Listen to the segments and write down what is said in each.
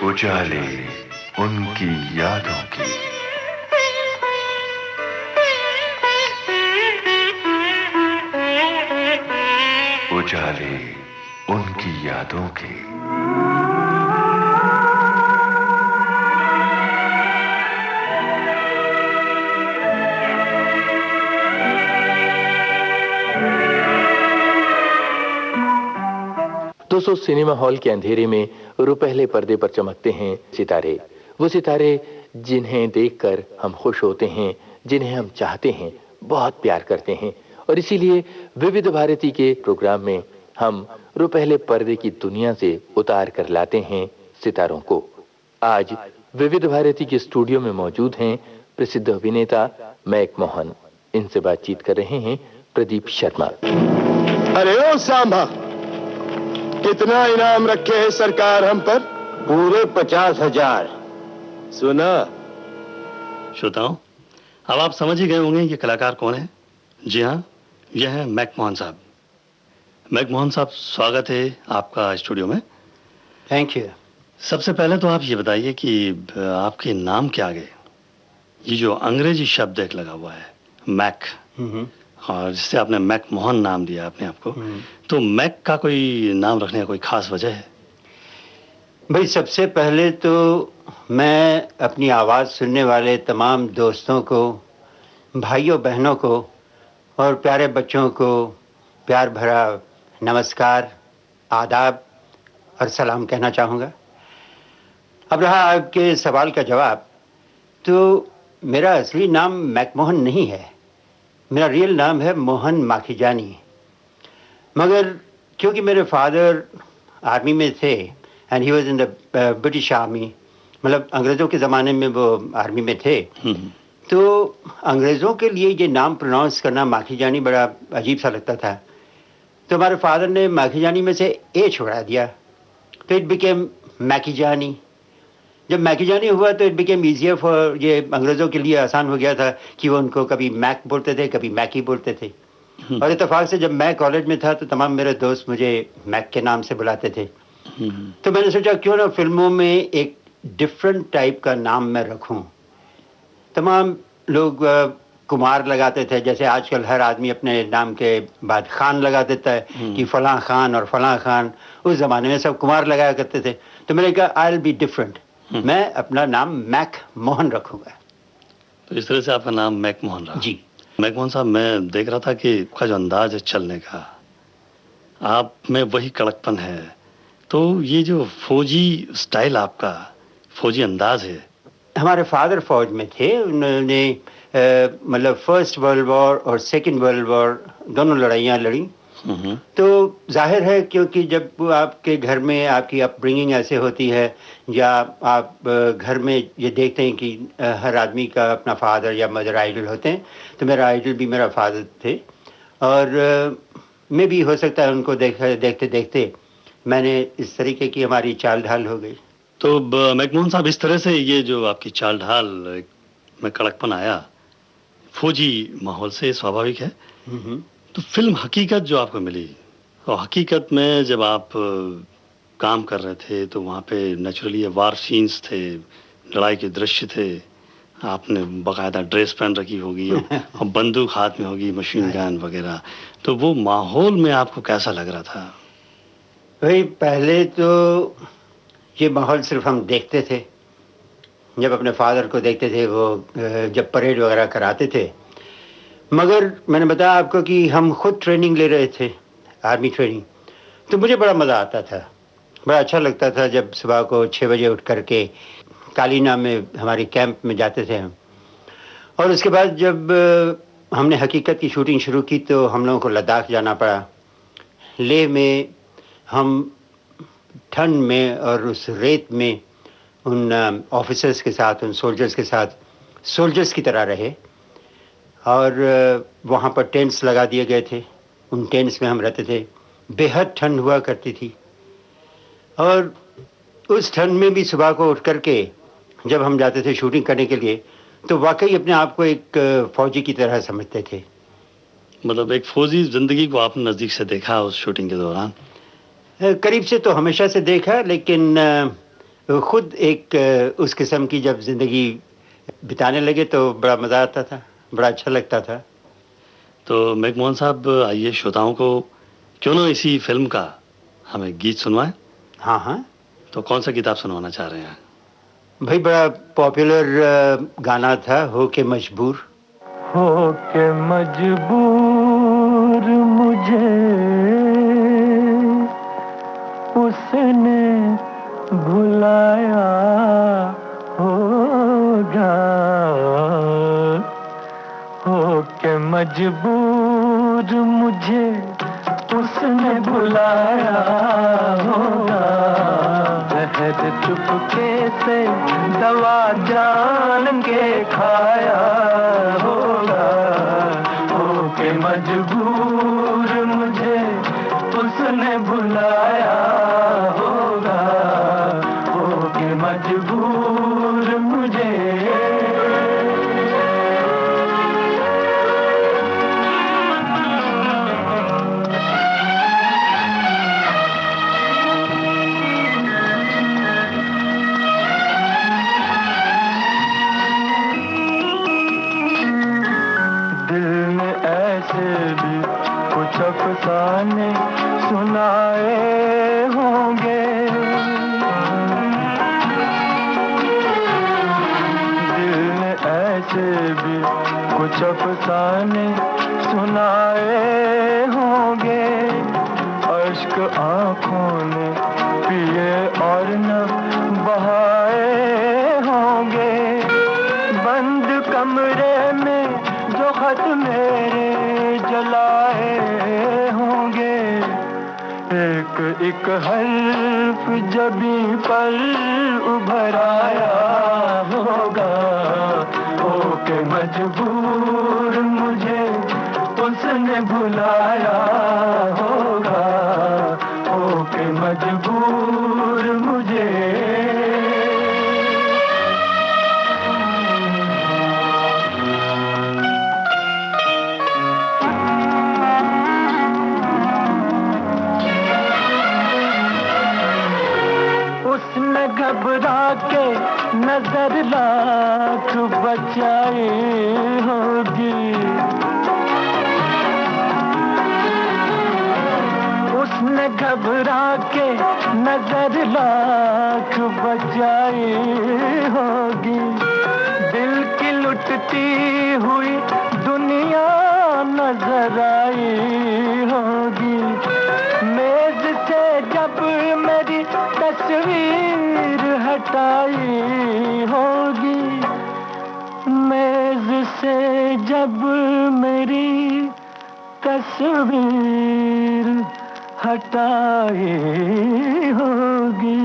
उजाले उनकी यादों की। उजाले उनकी यादों की। दोस्तों, सिनेमा हॉल के अंधेरे में रुपहले पर्दे पर चमकते हैं सितारे। वो सितारे जिन्हें देखकर हम खुश होते हैं, जिन्हें हम चाहते हैं, बहुत प्यार करते हैं। और इसीलिए विविध भारती के प्रोग्राम में हम रुपहले पर्दे की दुनिया से उतार कर लाते हैं सितारों को। आज विविध भारती के स्टूडियो में मौजूद हैं प्रसिद्ध अभिनेता मैक मोहन। इनसे बातचीत कर रहे हैं प्रदीप शर्मा। अरे ओ सांभा, कितना इनाम रखे है सरकार हम पर? पूरे 50,000। सुना? श्रोताओं, अब आप समझ ही गए होंगे ये कलाकार कौन है। जी हाँ, यह है मैक मोहन साहब। मैक मोहन साहब, स्वागत है आपका स्टूडियो में। Thank you. सबसे पहले तो आप ये बताइए कि आपके नाम क्या आ गए? ये जो अंग्रेजी शब्द एक लगा हुआ है मैक, और जिससे आपने मैक मोहन नाम दिया अपने आप को, तो मैक का कोई नाम रखने का कोई खास वजह है? भाई, सबसे पहले तो मैं अपनी आवाज़ सुनने वाले तमाम दोस्तों को, भाइयों बहनों को और प्यारे बच्चों को प्यार भरा नमस्कार, आदाब और सलाम कहना चाहूँगा। अब रहा आपके सवाल का जवाब, तो मेरा असली नाम मैक मोहन नहीं है। मेरा रियल नाम है मोहन माखीजानी। मगर क्योंकि मेरे फादर आर्मी में थे and he was in the British army, मतलब अंग्रेज़ों के ज़माने में वो आर्मी में थे, तो अंग्रेज़ों के लिए ये नाम प्रोनाउंस करना माखीजानी बड़ा अजीब सा लगता था। तो हमारे फादर ने माखीजानी में से ए छुड़ा दिया, तो इट बिकेम मैकीजानी। जब मैकीजानी हुआ तो इट बिकेम ईजियर फॉर, ये अंग्रेज़ों के लिए आसान हो गया था कि वो उनको कभी मैक बोलते थे, कभी मैकी बोलते थे। और इत्तेफाक से जब मैं कॉलेज में था तो तमाम मेरे दोस्त मुझे मैक के नाम से बुलाते थे। तो मैंने सोचा क्यों ना फिल्मों में एक डिफरेंट टाइप का नाम मैं रखूं। तमाम लोग कुमार लगाते थे, जैसे आजकल हर आदमी अपने नाम के बाद खान लगा देता है कि फलां खान और फलां खान। उस ज़माने में सब कुमार लगाया करते थे। तो मैंने कहा आई विल बी डिफरेंट, मैं अपना नाम मैक मोहन रखूंगा। तो इस तरह से आपका नाम मैक मोहन रहा। जी। मैक मोहन साहब, मैं देख रहा था कि आपका जो अंदाज है चलने का, आप में वही कड़कपन है। तो ये जो फौजी स्टाइल आपका, फौजी अंदाज है। हमारे फादर फौज में थे। उन्होंने मतलब फर्स्ट वर्ल्ड वॉर और सेकंड वर्ल्ड वॉर दोनों लड़ाइयाँ लड़ी। तो जाहिर है, क्योंकि जब आपके घर में आपकी अपब्रिंगिंग ऐसे होती है, या आप घर में ये देखते हैं कि हर आदमी का अपना फादर या मदर आइडल होते हैं, तो मेरा आइडल भी मेरा फादर थे। और मैं भी हो सकता है उनको देखते देखते मैंने इस तरीके की हमारी चाल ढाल हो गई। तो मैक मोहन साहब, इस तरह से ये जो आपकी चाल ढाल में कड़कपन आया, फौजी माहौल से स्वाभाविक है। तो फिल्म हकीकत जो आपको मिली, और हकीकत में जब आप काम कर रहे थे तो वहाँ पे नेचुरली वार सीन्स थे, लड़ाई के दृश्य थे, आपने बाकायदा ड्रेस पहन रखी होगी और बंदूक हाथ में होगी, मशीन गन वगैरह। तो वो माहौल में आपको कैसा लग रहा था? भाई, पहले तो ये माहौल सिर्फ हम देखते थे। जब अपने फादर को देखते थे वो जब परेड वगैरह कराते थे। मगर मैंने बताया आपको कि हम खुद ट्रेनिंग ले रहे थे, आर्मी ट्रेनिंग। तो मुझे बड़ा मज़ा आता था, बड़ा अच्छा लगता था जब सुबह को 6 बजे उठ करके कालीना में हमारी कैंप में जाते थे हम। और उसके बाद जब हमने हकीकत की शूटिंग शुरू की तो हम लोगों को लद्दाख जाना पड़ा। लेह में हम ठंड में और उस रेत में उन ऑफिसर्स के साथ, उन सोल्जर्स के साथ सोल्जर्स की तरह रहे। और वहाँ पर टेंट्स लगा दिए गए थे, उन टेंट्स में हम रहते थे। बेहद ठंड हुआ करती थी, और उस ठंड में भी सुबह को उठ करके जब हम जाते थे शूटिंग करने के लिए, तो वाकई अपने आप को एक फ़ौजी की तरह समझते थे। मतलब एक फौजी ज़िंदगी को आपने नज़दीक से देखा उस शूटिंग के दौरान? करीब से तो हमेशा से देखा, लेकिन खुद एक उस किस्म की जब जिंदगी बिताने लगे तो बड़ा मज़ा आता था, बड़ा अच्छा लगता था। तो मैकमोहन साहब, आइए श्रोताओं को क्यों ना इसी फिल्म का हमें गीत सुनवाएं। हाँ हाँ, तो कौन सा गीत आप सुनवाना चाह रहे हैं? भाई बड़ा पॉपुलर गाना था, हो के मजबूर। हो के मजबूर मुझे उसने भुलाया होगा, हो के मजबूर मुझे उसने भुलाया होगा, जहर चुपके से दवा जान के खाया होगा, हो के मजबूर मुझे उसने भुलाया होगा, हो के मजबूर मुझे। भी कुछ अफसाने सुनाए होंगे, दिल ने ऐसे भी कुछ अफसाने सुनाए होंगे, अश्क आंखों ने पिए और न बहाए होंगे, बंद कमरे में जो खत मेरे जलाए होंगे, एक एक हर्फ जबी पर उभर आया होगा, हो के मजबूर मुझे उसने भुलाया होगा, हो के मजबूर मुझे। घबरा के नजर लाख बचाई होगी, उसने घबरा के नजर लाख बचाई होगी, दिल की लुटती हुई दुनिया नजर आई होगी, मेज से जब मेरी तस्वीर हटाई होगी, मेज से जब मेरी तस्वीर हटाई होगी,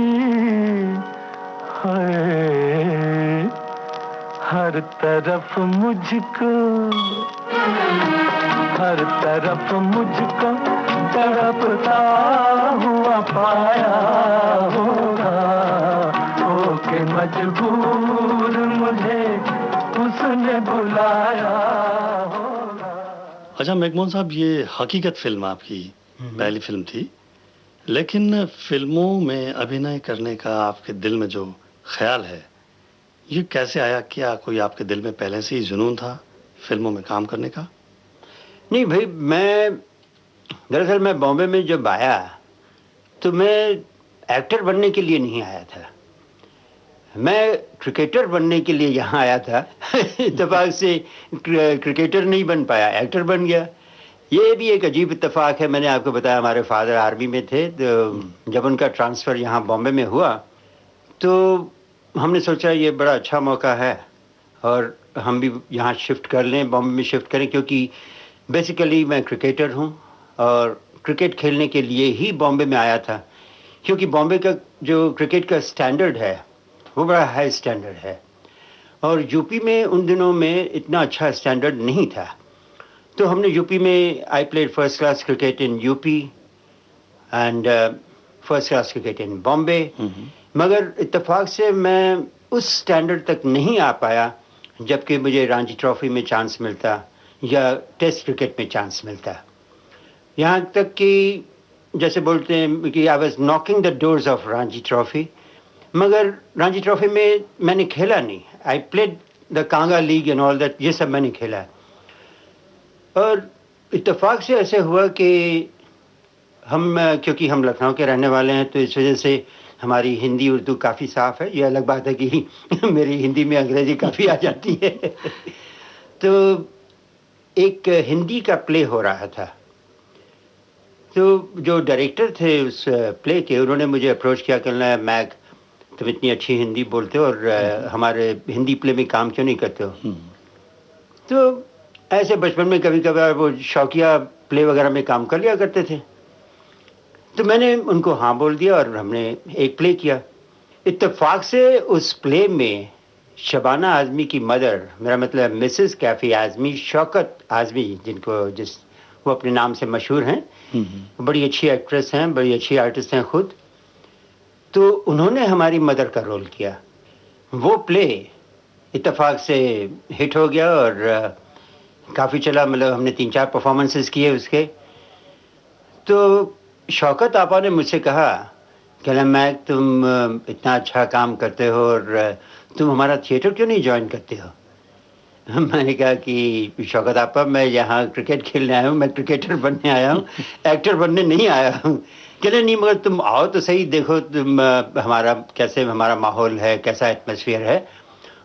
हर तरफ मुझको, हर तरफ मुझको तड़पता हुआ पाया होगा, हो के मजबूर मुझे उसने बुलाया होगा। अच्छा मैकमोहन साहब, ये हकीकत फिल्म आपकी पहली फिल्म थी, लेकिन फिल्मों में अभिनय करने का आपके दिल में जो ख्याल है, ये कैसे आया? क्या कोई आपके दिल में पहले से ही जुनून था फिल्मों में काम करने का? नहीं भाई, दरअसल मैं बॉम्बे में जब आया तो मैं एक्टर बनने के लिए नहीं आया था, मैं क्रिकेटर बनने के लिए यहाँ आया था। इत्तेफाक से क्रिकेटर नहीं बन पाया, एक्टर बन गया। ये भी एक अजीब इत्तेफाक है। मैंने आपको बताया हमारे फादर आर्मी में थे, तो जब उनका ट्रांसफ़र यहाँ बॉम्बे में हुआ तो हमने सोचा ये बड़ा अच्छा मौका है और हम भी यहाँ शिफ्ट कर लें, बॉम्बे में शिफ्ट करें, क्योंकि बेसिकली मैं क्रिकेटर हूँ और क्रिकेट खेलने के लिए ही बॉम्बे में आया था, क्योंकि बॉम्बे का जो क्रिकेट का स्टैंडर्ड है वो बड़ा हाई स्टैंडर्ड है और यूपी में उन दिनों में इतना अच्छा स्टैंडर्ड नहीं था। तो हमने यूपी में, I played first class cricket in UP and first class cricket in Bombay, मगर इत्तेफाक से मैं उस स्टैंडर्ड तक नहीं आ पाया जबकि मुझे रणजी ट्रॉफी में चांस मिलता या टेस्ट क्रिकेट में चांस मिलता। यहाँ तक कि जैसे बोलते हैं कि I was knocking the doors of Ranji trophy मगर रणजी ट्रॉफी में मैंने खेला नहीं। I played the Kanga league and all that, ये सब मैंने खेला। और इत्तेफाक से ऐसे हुआ कि क्योंकि हम लखनऊ के रहने वाले हैं तो इस वजह से हमारी हिंदी उर्दू काफ़ी साफ़ है। ये अलग बात है कि मेरी हिंदी में अंग्रेज़ी काफ़ी आ जाती है। तो एक हिंदी का प्ले हो रहा था, तो जो डायरेक्टर थे उस प्ले के, उन्होंने मुझे अप्रोच किया, कहना मैक तुम इतनी अच्छी हिंदी बोलते हो और हमारे हिंदी प्ले में काम क्यों नहीं करते हो। तो ऐसे बचपन में कभी कभार वो शौकिया प्ले वगैरह में काम कर लिया करते थे। तो मैंने उनको हाँ बोल दिया और हमने एक प्ले किया। इत्तेफाक से उस प्ले में शबाना आज़मी की मदर, मेरा मतलब मिसेस कैफ़ी आज़मी, शौकत आज़मी, वो अपने नाम से मशहूर हैं, बड़ी अच्छी एक्ट्रेस हैं, बड़ी अच्छी आर्टिस्ट हैं खुद, तो उन्होंने हमारी मदर का रोल किया। वो प्ले इत्तेफाक से हिट हो गया और काफ़ी चला, मतलब हमने 3-4 परफॉर्मेंसेस किए उसके। तो शौकत आपा ने मुझसे कहा कि मैं तुम इतना अच्छा काम करते हो और तुम हमारा थिएटर क्यों नहीं ज्वाइन करते हो। मैंने कहा कि शौकत आपा, मैं यहाँ क्रिकेट खेलने आया हूँ, मैं क्रिकेटर बनने आया हूँ, एक्टर बनने नहीं आया हूँ। कहते नहीं, मगर तुम आओ तो सही, देखो तुम हमारा माहौल है, कैसा एटमॉस्फेयर है,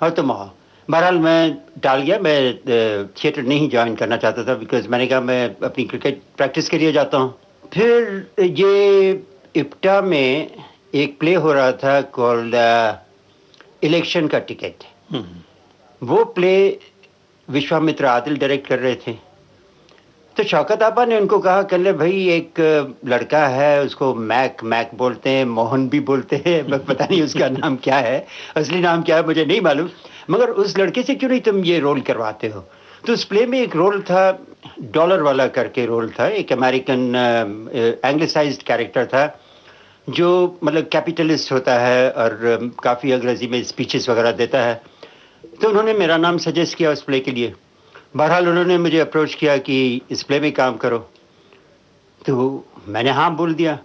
और तुम आओ। बहरहाल मैं टाल गया, मैं थिएटर नहीं ज्वाइन करना चाहता था, बिकॉज मैंने कहा मैं अपनी क्रिकेट प्रैक्टिस के लिए जाता हूँ। फिर ये इप्टा में एक प्ले हो रहा था कॉल्ड इलेक्शन का टिकट। वो प्ले विश्वामित्र आदिल डायरेक्ट कर रहे थे। तो शौकत आपा ने उनको कहा, कल भाई एक लड़का है, उसको मैक बोलते हैं, मोहन भी बोलते हैं, पता नहीं उसका नाम क्या है, असली नाम क्या है मुझे नहीं मालूम, मगर उस लड़के से क्यों नहीं तुम ये रोल करवाते हो। तो उस प्ले में एक रोल था, डॉलर वाला करके रोल था, एक अमेरिकन एंग्लिसाइज्ड कैरेक्टर था, जो मतलब कैपिटलिस्ट होता है और काफ़ी अंग्रेजी में स्पीचेस वगैरह देता है। तो उन्होंने मेरा नाम सजेस्ट किया उस प्ले के लिए। बहरहाल उन्होंने मुझे अप्रोच किया कि इस प्ले में काम करो, तो मैंने हाँ बोल दिया।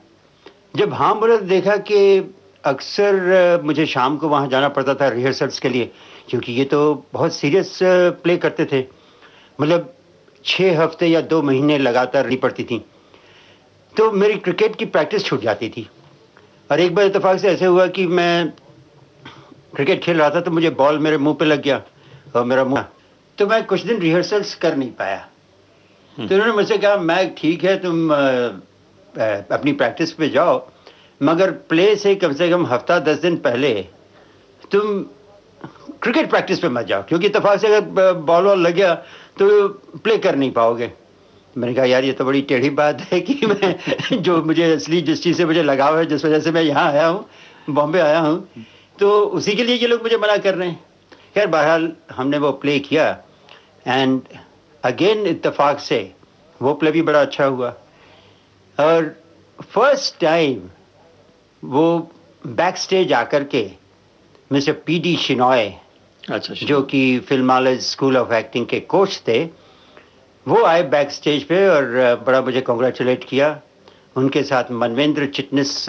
जब हाँ बोला तो देखा कि अक्सर मुझे शाम को वहाँ जाना पड़ता था रिहर्सल्स के लिए, क्योंकि ये तो बहुत सीरियस प्ले करते थे, मतलब 6 हफ्ते या 2 महीने लगातार रहनी पड़ती थी। तो मेरी क्रिकेट की प्रैक्टिस छूट जाती थी। और एक बार इत्तेफाक से ऐसे हुआ कि मैं क्रिकेट खेल रहा था तो मुझे बॉल मेरे मुंह पे लग गया और मेरा मुंह, तो मैं कुछ दिन रिहर्सल्स कर नहीं पाया। तो उन्होंने मुझसे कहा, मैं ठीक है तुम अपनी प्रैक्टिस पे जाओ, मगर प्ले से कम हफ्ता 10 दिन पहले तुम क्रिकेट प्रैक्टिस पे मत जाओ, क्योंकि इत्तेफाक से अगर बॉल वॉल लग गया तो प्ले कर नहीं पाओगे। मैंने कहा यार ये तो बड़ी टेढ़ी बात है कि मैं जो मुझे असली जिस चीज़ से मुझे लगाव है, जिस वजह से मैं यहाँ आया हूँ, बॉम्बे आया हूँ, तो उसी के लिए ये लोग मुझे मना कर रहे हैं। खैर बहरहाल हमने वो प्ले किया एंड अगेन इत्तेफाक से वो प्ले भी बड़ा अच्छा हुआ। और फर्स्ट टाइम वो बैक स्टेज आकर के मिस्टर PD शिनॉय, जो कि फिल्मालज स्कूल ऑफ एक्टिंग के कोच थे, वो आए बैक स्टेज पे और बड़ा मुझे कॉन्ग्रेचुलेट किया। उनके साथ मनवेंद्र चिटनिस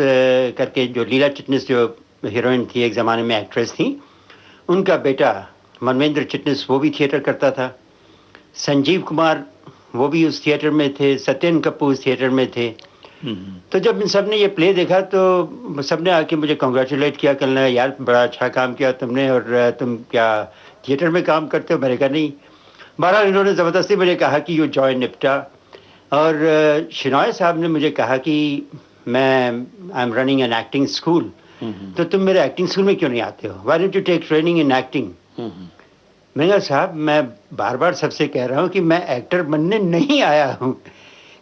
करके, जो लीला चिटनिस जो हीरोइन थी, एक ज़माने में एक्ट्रेस थी, उनका बेटा मनवेंद्र चिटनिस, वो भी थिएटर करता था। संजीव कुमार वो भी उस थिएटर में थे, सत्यन कपूर उस थिएटर में थे। तो जब इन सब ने ये प्ले देखा तो सब ने आके मुझे कॉन्ग्रेचुलेट किया, कहना यार बड़ा अच्छा काम किया तुमने, और तुम क्या थिएटर में काम करते हो। मैंने कहा नहीं। बहरहाल इन्होंने ज़बरदस्ती मुझे कहा कि यू जॉइन इप्टा, और शिनॉय साहब ने मुझे कहा कि I am running an acting school, तो तुम मेरे एक्टिंग स्कूल में क्यों नहीं आते हो, why don't you take training in acting. मैंने कहा साहब मैं बार बार सबसे कह रहा हूँ कि मैं एक्टर बनने नहीं आया हूँ।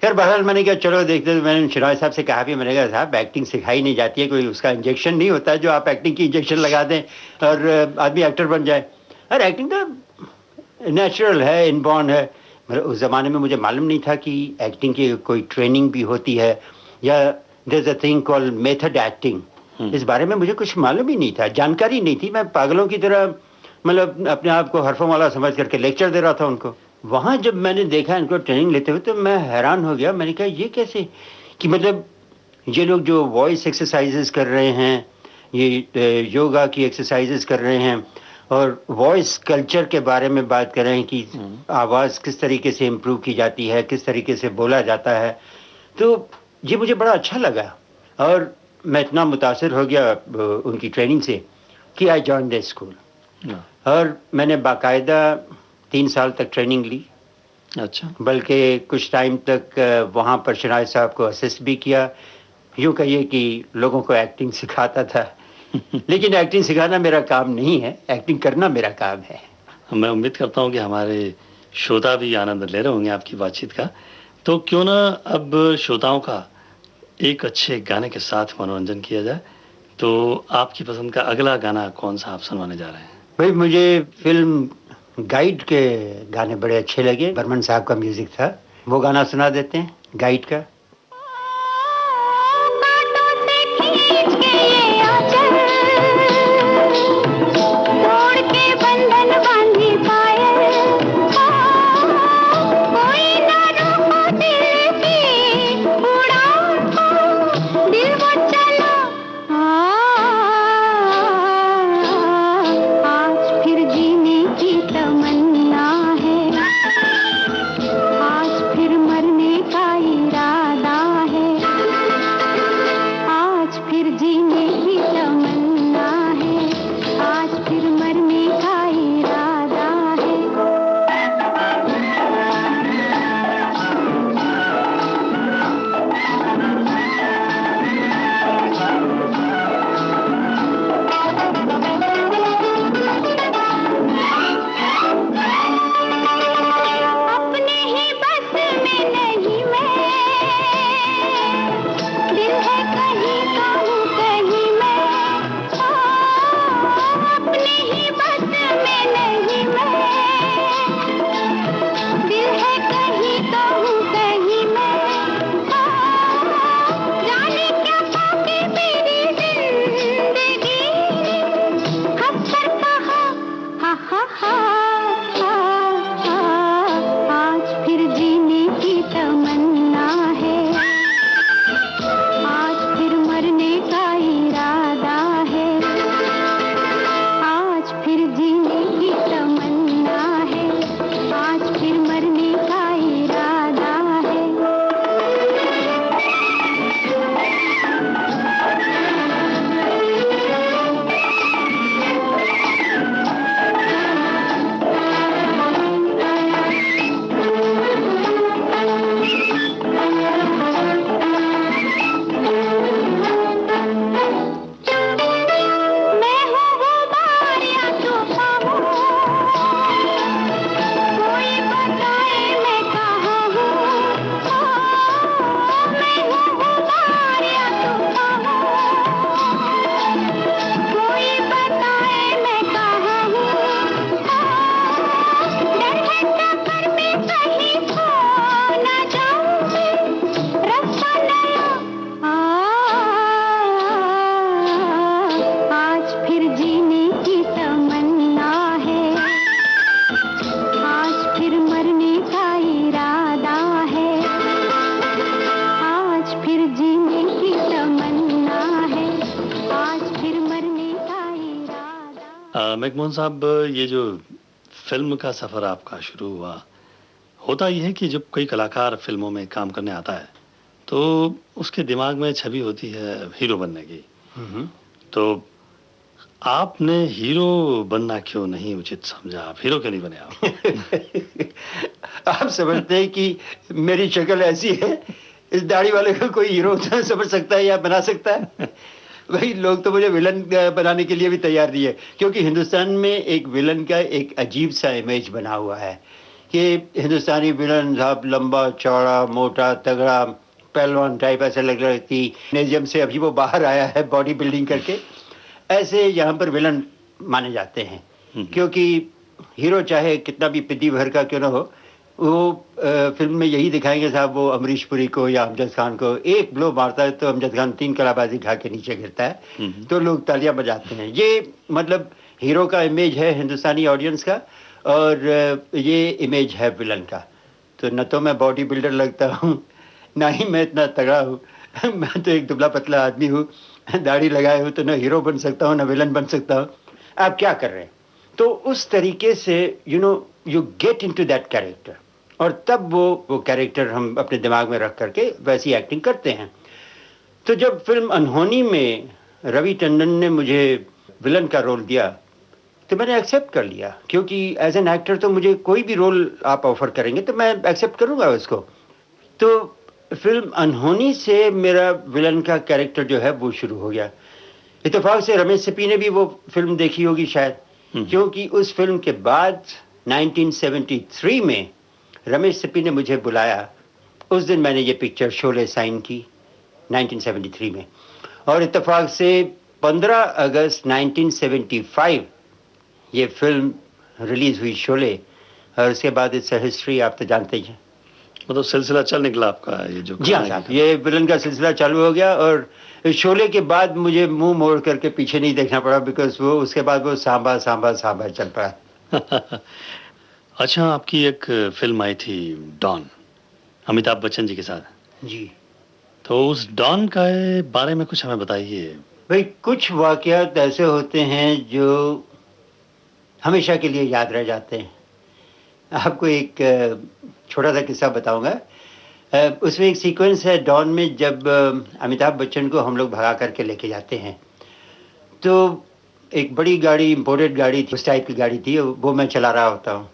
खैर बहरहाल मैंने कहा चलो देखते। तो मैंने शिनॉय साहब से कहा भी, मैंने कहा साहब एक्टिंग सिखाई नहीं जाती है, कोई उसका इंजेक्शन नहीं होता है जो आप एक्टिंग की इंजेक्शन लगा दें और आदमी एक्टर बन जाए। और एक्टिंग तो नेचुरल है, इनबॉर्न है। मतलब उस ज़माने में मुझे मालूम नहीं था कि एक्टिंग की कोई ट्रेनिंग भी होती है, या there is a thing called method acting. इस बारे में मुझे कुछ मालूम ही नहीं था, जानकारी नहीं थी। मैं पागलों की तरह मतलब अपने आप को हरफों वाला समझ करके लेक्चर दे रहा था उनको। वहाँ जब मैंने देखा इनको ट्रेनिंग लेते हुए तो मैं हैरान हो गया। मैंने कहा ये कैसे कि मतलब ये लोग जो वॉइस एक्सरसाइजेस कर रहे हैं ये योगा की एक्सरसाइजेस कर रहे हैं और वॉइस कल्चर के बारे में बात कर रहे हैं कि आवाज़ किस तरीके से इम्प्रूव की जाती है, किस तरीके से बोला जाता है। तो ये मुझे बड़ा अच्छा लगा और मैं इतना मुतासिर हो गया उनकी ट्रेनिंग से कि आई जॉइन द स्कूल और मैंने बाकायदा 3 साल तक ट्रेनिंग ली। अच्छा। बल्कि कुछ टाइम तक वहाँ पर शनाय साहब को असिस्ट भी किया। यूँ कहिए कि लोगों को एक्टिंग सिखाता था लेकिन एक्टिंग सिखाना मेरा काम नहीं है, एक्टिंग करना मेरा काम है। मैं उम्मीद करता हूँ कि हमारे श्रोता भी आनंद ले रहे होंगे आपकी बातचीत का। तो क्यों ना अब श्रोताओं का एक अच्छे गाने के साथ मनोरंजन किया जाए। तो आपकी पसंद का अगला गाना कौन सा आप सुनवाने जा रहे हैं? भाई मुझे फिल्म गाइड के गाने बड़े अच्छे लगे। बर्मन साहब का म्यूजिक था, वो गाना सुना देते हैं गाइड का। मैकमोहन साहब, ये जो फिल्म का सफ़र आपका शुरू हुआ, होता ये है कि जब कोई कलाकार फिल्मों में काम करने आता है तो उसके दिमाग में छवि होती है हीरो बनने की। तो आपने हीरो बनना क्यों नहीं उचित समझा? आप हीरो क्यों नहीं बने आप? आप समझते हैं कि मेरी शक्ल ऐसी है, इस दाढ़ी वाले को कोई हीरो समझ सकता है या बना सकता है? भाई लोग तो मुझे विलन बनाने के लिए भी तैयार नहीं है, क्योंकि हिंदुस्तान में एक विलन का एक अजीब सा इमेज बना हुआ है कि हिंदुस्तानी विलन साहब लंबा चौड़ा मोटा तगड़ा पहलवान टाइप ऐसा लग रहा है कि म्यूजियम से अभी वो बाहर आया है बॉडी बिल्डिंग करके। ऐसे यहाँ पर विलन माने जाते हैं, क्योंकि हीरो चाहे कितना भी पिद्दी भर का क्यों ना हो, वो फिल्म में यही दिखाएंगे साहब, वो अमरीश पुरी को या अमजद खान को एक ब्लो मारता है तो अमजद खान 3 कलाबाजी खा के नीचे गिरता है तो लोग तालियां बजाते हैं। ये मतलब हीरो का इमेज है हिंदुस्तानी ऑडियंस का, और ये इमेज है विलन का। तो न तो मैं बॉडी बिल्डर लगता हूँ, ना ही मैं इतना तगड़ा हूँ, मैं तो एक दुबला पतला आदमी हूँ। दाढ़ी लगाए हो तो ना हीरो बन सकता हूँ ना विलन बन सकता हूँ, आप क्या कर रहे हैं? तो उस तरीके से you get into that character, और तब वो कैरेक्टर हम अपने दिमाग में रख करके वैसी एक्टिंग करते हैं। तो जब फिल्म अनहोनी में रवि टंडन ने मुझे विलन का रोल दिया तो मैंने एक्सेप्ट कर लिया, क्योंकि एज एन एक्टर तो मुझे कोई भी रोल आप ऑफर करेंगे तो मैं एक्सेप्ट करूंगा उसको। तो फिल्म अनहोनी से मेरा विलन का कैरेक्टर जो है वो शुरू हो गया। इत्तेफाक से रमेश सिप्पी ने भी वो फिल्म देखी होगी शायद, क्योंकि उस फिल्म के बाद 1973 में रमेश सिप्पी ने मुझे बुलाया। उस दिन मैंने ये पिक्चर शोले साइन की 1973 में, और इत्तेफाक से 15 अगस्त 1975 ये फिल्म रिलीज हुई शोले, और उसके बाद इट्स हिस्ट्री आप तो जानते ही हैं। मतलब सिलसिला चल निकला आपका ये जो। जी हाँ, ये विलन का सिलसिला चालू हो गया, और शोले के बाद मुझे मुंह मोड़ करके पीछे नहीं देखना पड़ा, बिकॉज वो उसके बाद वो सांबा सांबा सांबा चल पड़ा। अच्छा, आपकी एक फिल्म आई थी डॉन, अमिताभ बच्चन जी के साथ। जी, तो उस डॉन का बारे में कुछ हमें बताइए। भाई कुछ वाकयात ऐसे होते हैं जो हमेशा के लिए याद रह जाते हैं। आपको एक छोटा सा किस्सा बताऊंगा। उसमें एक सीक्वेंस है डॉन में, जब अमिताभ बच्चन को हम लोग भगा करके लेके जाते हैं, तो एक बड़ी गाड़ी, इंपोर्टेड गाड़ी थी, उस टाइप की गाड़ी थी, वो मैं चला रहा होता हूँ।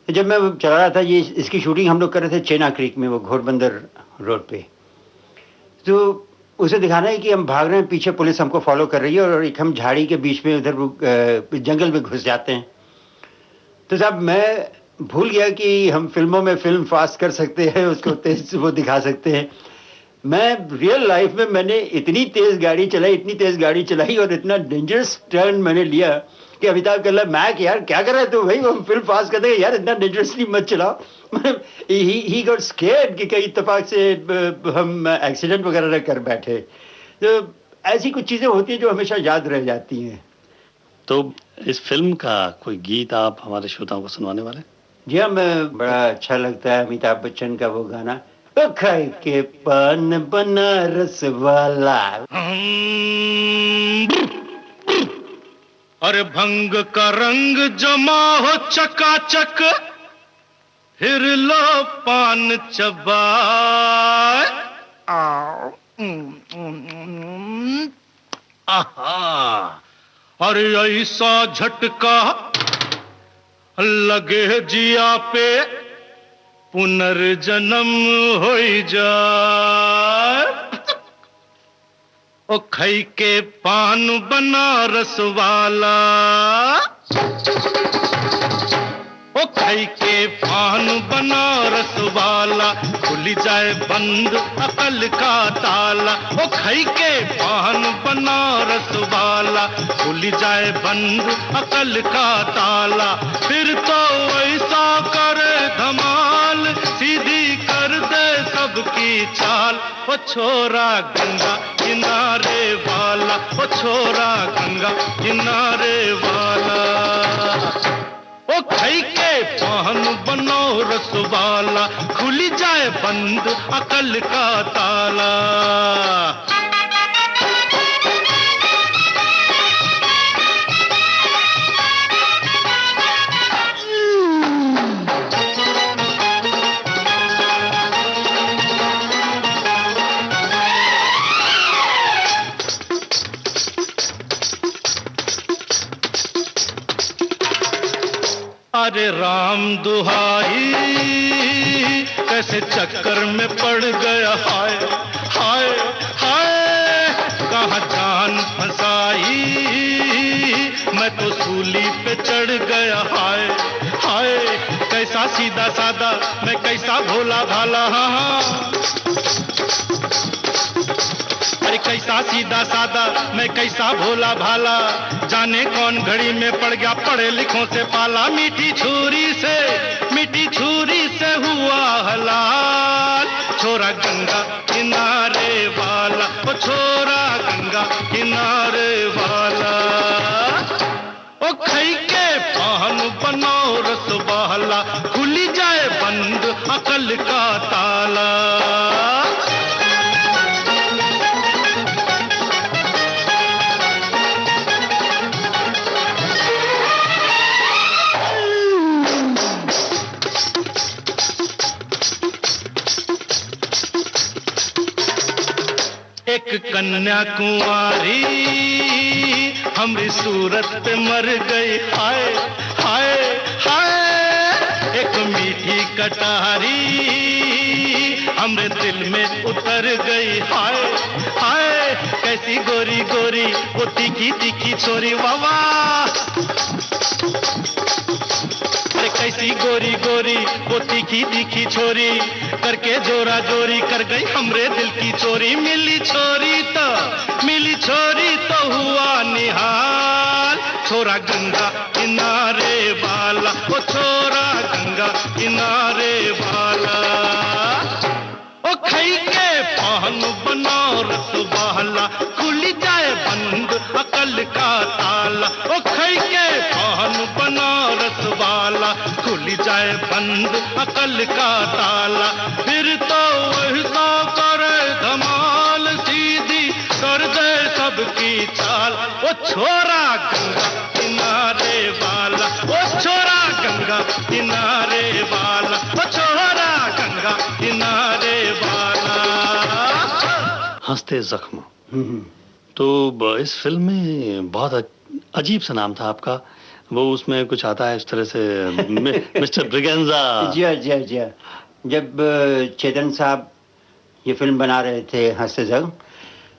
जब मैं चला रहा था, ये इसकी शूटिंग हम लोग कर रहे थे चेना क्रीक में, वो घोड़बंदर रोड पे। तो उसे दिखाना है कि हम भाग रहे हैं, पीछे पुलिस हमको फॉलो कर रही है, और एक हम झाड़ी के बीच में उधर जंगल में घुस जाते हैं। तो साहब मैं भूल गया कि हम फिल्मों में फिल्म फास्ट कर सकते हैं, उसको तेज वो दिखा सकते हैं। मैं रियल लाइफ में मैंने इतनी तेज गाड़ी चलाई और इतना डेंजरस टर्न मैंने लिया कि अमिताभ कह रहा, मैं यार क्या कर रहा है तू, भाई हम फिल्म फास्ट कर देंगे यार, इतना डेंजरसली मत चलाओ। ही गॉट स्केयर्ड कि कहीं इत्तेफाक से हम एक्सीडेंट वगैरह न कर बैठे। तो ऐसी कुछ चीजें होती हैं जो हमेशा याद रह जाती हैं। तो इस फिल्म का कोई गीत आप हमारे श्रोताओं को सुनवाने वाले? जी हाँ, मैं बड़ा अच्छा लगता है अमिताभ बच्चन का वो गाना, खाए के पान बनारस वाला। अरे भंग का रंग जमा हो चकाचक, फिर लो पान चबाए। आहा, अरे ऐसा झटका लगे जिया पे, पुनर्जन्म हो जाए। ओ खई के पान बनारस वाला, ओ खई के पान बनारस वाला, खुल जाए बंद अकल का ताला। ओ खई के पान बनारस वाला, खुल जाए बंद अकल का ताला। फिर तो ऐसा करे धमाल, सीधी कर दे सबकी चाल। ओ छोरा गंगा किनारे वाला, ओ छोरा गंगा किनारे वाला। ओ खई के पान बनारस वाला, खुल जाए बंद अकल का ताला। अरे राम दुहाई, कैसे चक्कर में पड़ गया, हाय हाय हाय। कहाँ जान फंसाई, मैं तो सूली पे चढ़ गया, हाय हाय। कैसा सीधा सादा, मैं कैसा भोला भाला, हाँ। अरे कैसा सीधा सादा, मैं कैसा भोला भाला। जाने कौन घड़ी में पड़ गया पढ़े लिखों से पाला। मीठी छुरी से हुआ हलाल। छोरा गंगा किनारे वाला, ओ छोरा गंगा किनारे वाला। ओ खई के पान बनारस वाला, खुल जाए बंद अकल का ताला। कन्या कुंवारी हमरी सूरत पे मर गई, हाय हाय हाय। एक मीठी कटारी हमरे दिल में उतर गई, हाय हाय। कैसी गोरी गोरी वो तीखी तीखी छोरी, वावा। कैसी गोरी गोरी वो तीखी तीखी छोरी, करके जोरा जोरी कर गई हमरे दिल की चोरी। मिली छोरी तो हुआ निहाल, छोरा गंगा किनारे वाला, वो छोरा गंगा किनारे वाला। ओ खई के पान बनारस वाला, खुली जाए बंद अकल का ताला। ओ खई के पान बनारस वाला, खुली जाए बंद अकल का ताला। फिर तो वैसा करे धमाल, सीधी कर दे सबकी चाल। ओ छोरा गंगा किनारे वाला, ओ छोरा गंगा किनारे वाला, ओ छोरा गंगा किनारे वाला। हंसते जख्म। तो इस फिल्म में बहुत अजीब सा नाम था आपका, वो उसमें कुछ आता है इस तरह से, मिस्टर ब्रिगेंजा। जी जी। जब चेतन साहब ये फिल्म बना रहे थे हंसते जख्म,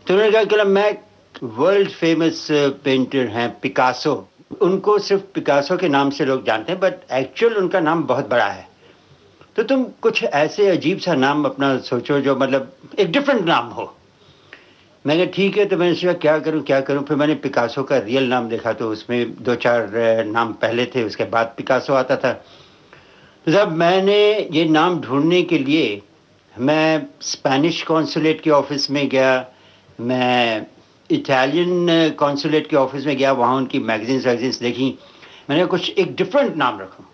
तो उन्होंने कहा कि मैं वर्ल्ड फेमस पेंटर हैं पिकासो, उनको सिर्फ पिकासो के नाम से लोग जानते हैं, बट एक्चुअल उनका नाम बहुत बड़ा है। तो तुम कुछ ऐसे अजीब सा नाम अपना सोचो जो मतलब एक डिफरेंट नाम हो। मैंने कहा ठीक है। तो मैंने सोचा क्या करूं। फिर मैंने पिकासो का रियल नाम देखा, तो उसमें 2-4 नाम पहले थे, उसके बाद पिकासो आता था। तो जब मैंने ये नाम ढूंढने के लिए मैं स्पेनिश कॉन्सुलेट के ऑफिस में गया, मैं इटालियन कॉन्सुलेट के ऑफिस में गया, वहाँ उनकी मैगजीन्स देखी, मैंने कुछ एक डिफरेंट नाम रखूं।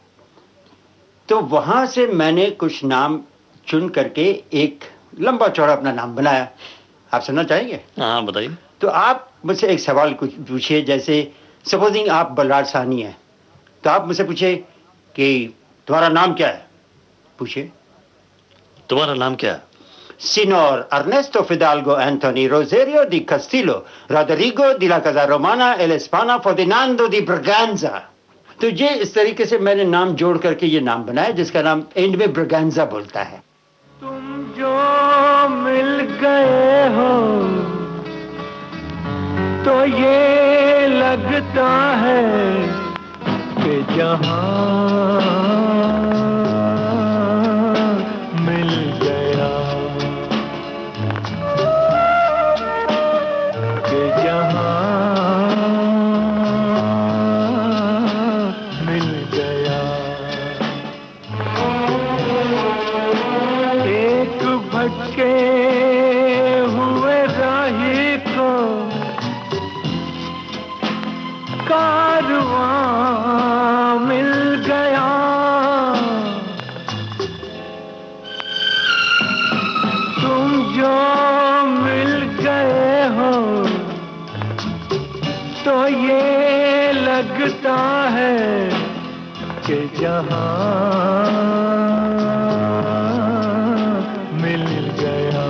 तो वहाँ से मैंने कुछ नाम चुन करके एक लंबा चौड़ा अपना नाम बनाया। आप सुनना चाहेंगे? हाँ बताइए। तो आप मुझसे एक सवाल कुछ पूछिए, जैसे सपोजिंग आप बलराज साहनी हैं, तो आप मुझसे पूछे कि तुम्हारा नाम क्या है। पूछिए। तुम्हारा नाम क्या है? Signor Ernesto Fidalgo Anthony Rosario di Castillo Rodrigo di la Casa Romana El Hispana Ferdinando di Braganza। तो ये इस तरीके से मैंने नाम जोड़ करके ये नाम बनाया, जिसका नाम एंड में ब्रगांजा बोलता है। तुम जो मिल गए हो तो ये लगता है कि जहां मिल गया, कि जहां मिल गया। एक भटके हुए राही को कारवां मिल गया, तुम जो मिल गए हो तो ये लगता है कि जहां मिल गया,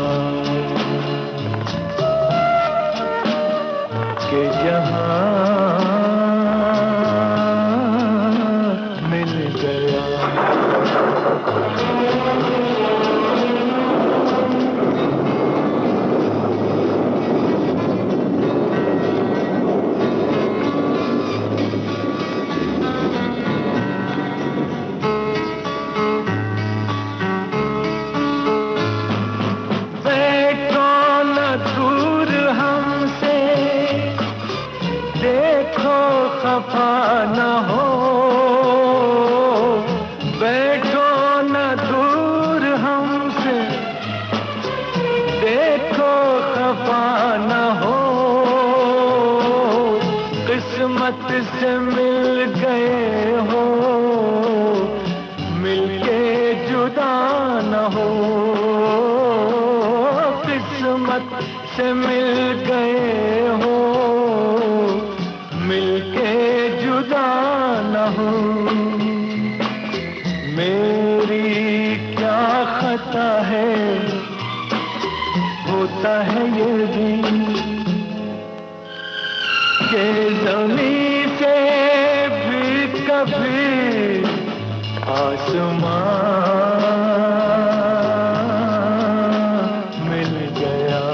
कि जहां मिल गया। बैठो न दूर हमसे, देखो खफा न हो। बैठो न दूर हमसे, देखो खफा न हो। किस्मत से मिल गए हो, मिलके जुदा न हो। किस्मत से मिल गए हो, मिलके जुदा न हो। मेरी क्या खता है, हो होता है ये भी कि ज़मीं से भी कभी आसमान मिल गया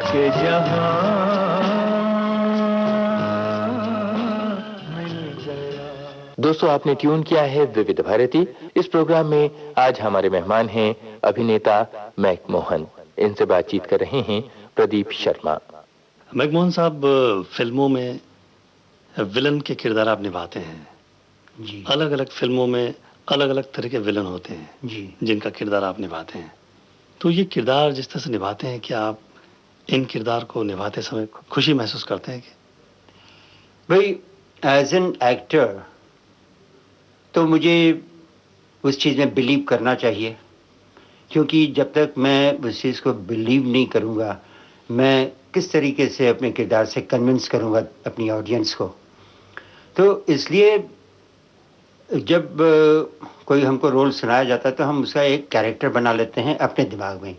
कि जहां दोस्तों, आपने ट्यून किया है विविध भारती। इस प्रोग्राम में आज हमारे मेहमान हैं अभिनेता मैकमोहन। इनसे बातचीत कर रहे हैं प्रदीप शर्मा। मैकमोहन साहब, फिल्मों में विलन के किरदार आप निभाते हैं जी। अलग अलग फिल्मों में अलग अलग तरह के विलन होते हैं जी, जिनका किरदार आप निभाते हैं। तो ये किरदार जिस तरह से निभाते हैं, क्या आप इन किरदार को निभाते समय खुशी महसूस करते हैं? कि भाई एज एन एक्टर तो मुझे उस चीज़ में बिलीव करना चाहिए, क्योंकि जब तक मैं उस चीज़ को बिलीव नहीं करूँगा, मैं किस तरीके से अपने किरदार से कन्विंस करूँगा अपनी ऑडियंस को। तो इसलिए जब कोई हमको रोल सुनाया जाता है तो हम उसका एक कैरेक्टर बना लेते हैं अपने दिमाग में,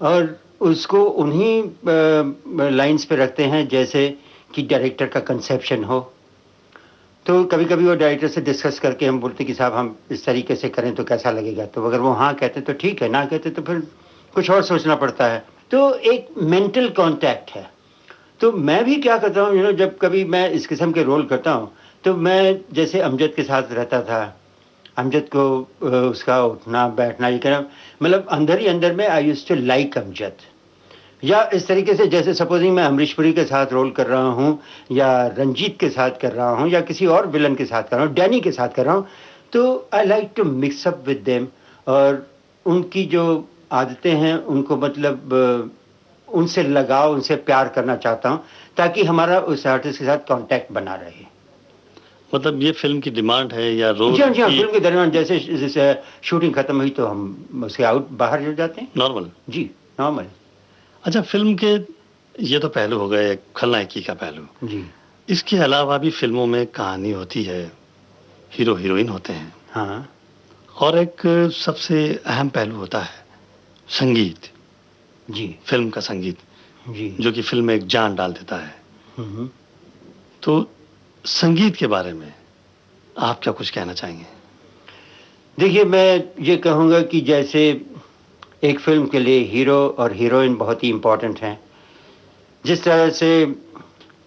और उसको उन्हीं लाइंस पे रखते हैं जैसे कि डायरेक्टर का कंसेप्शन हो। तो कभी कभी वो डायरेक्टर से डिस्कस करके हम बोलते कि साहब हम इस तरीके से करें तो कैसा लगेगा, तो अगर वो हाँ कहते तो ठीक है, ना कहते तो फिर कुछ और सोचना पड़ता है। तो एक मेंटल कांटेक्ट है। तो मैं भी क्या करता हूँ, जब कभी मैं इस किस्म के रोल करता हूँ तो मैं जैसे अमजद के साथ रहता था, अमजद को उसका उठना बैठना ये करना, मतलब अंदर ही अंदर में I used to like Amjad. या इस तरीके से जैसे सपोजिंग मैं अमरीश पुरी के साथ रोल कर रहा हूँ या रंजीत के साथ कर रहा हूँ या किसी और विलन के साथ कर रहा हूँ, डैनी के साथ कर रहा हूँ, तो I like to mix up with them, और उनकी जो आदतें हैं उनको मतलब उनसे लगाव, उनसे प्यार करना चाहता हूँ ताकि हमारा उस आर्टिस्ट के साथ कांटेक्ट बना रहे। मतलब ये फिल्म की डिमांड है या रोल? जी हाँ, फिल्म के दरमियान जैसे शूटिंग खत्म हुई तो हम उसके आउट बाहर हो जाते हैं। नॉर्मल? जी नॉर्मल। अच्छा, फिल्म के ये तो पहलू हो गए खलनायकी का पहलू जी। इसके अलावा भी फिल्मों में कहानी होती है, हीरो हीरोइन होते हैं, हाँ, और एक सबसे अहम पहलू होता है संगीत। जी। फिल्म का संगीत जी, जो कि फिल्म में एक जान डाल देता है। तो संगीत के बारे में आप क्या कुछ कहना चाहेंगे? देखिए, मैं ये कहूँगा कि जैसे एक फिल्म के लिए हीरो और हीरोइन बहुत ही इम्पोर्टेंट हैं, जिस तरह से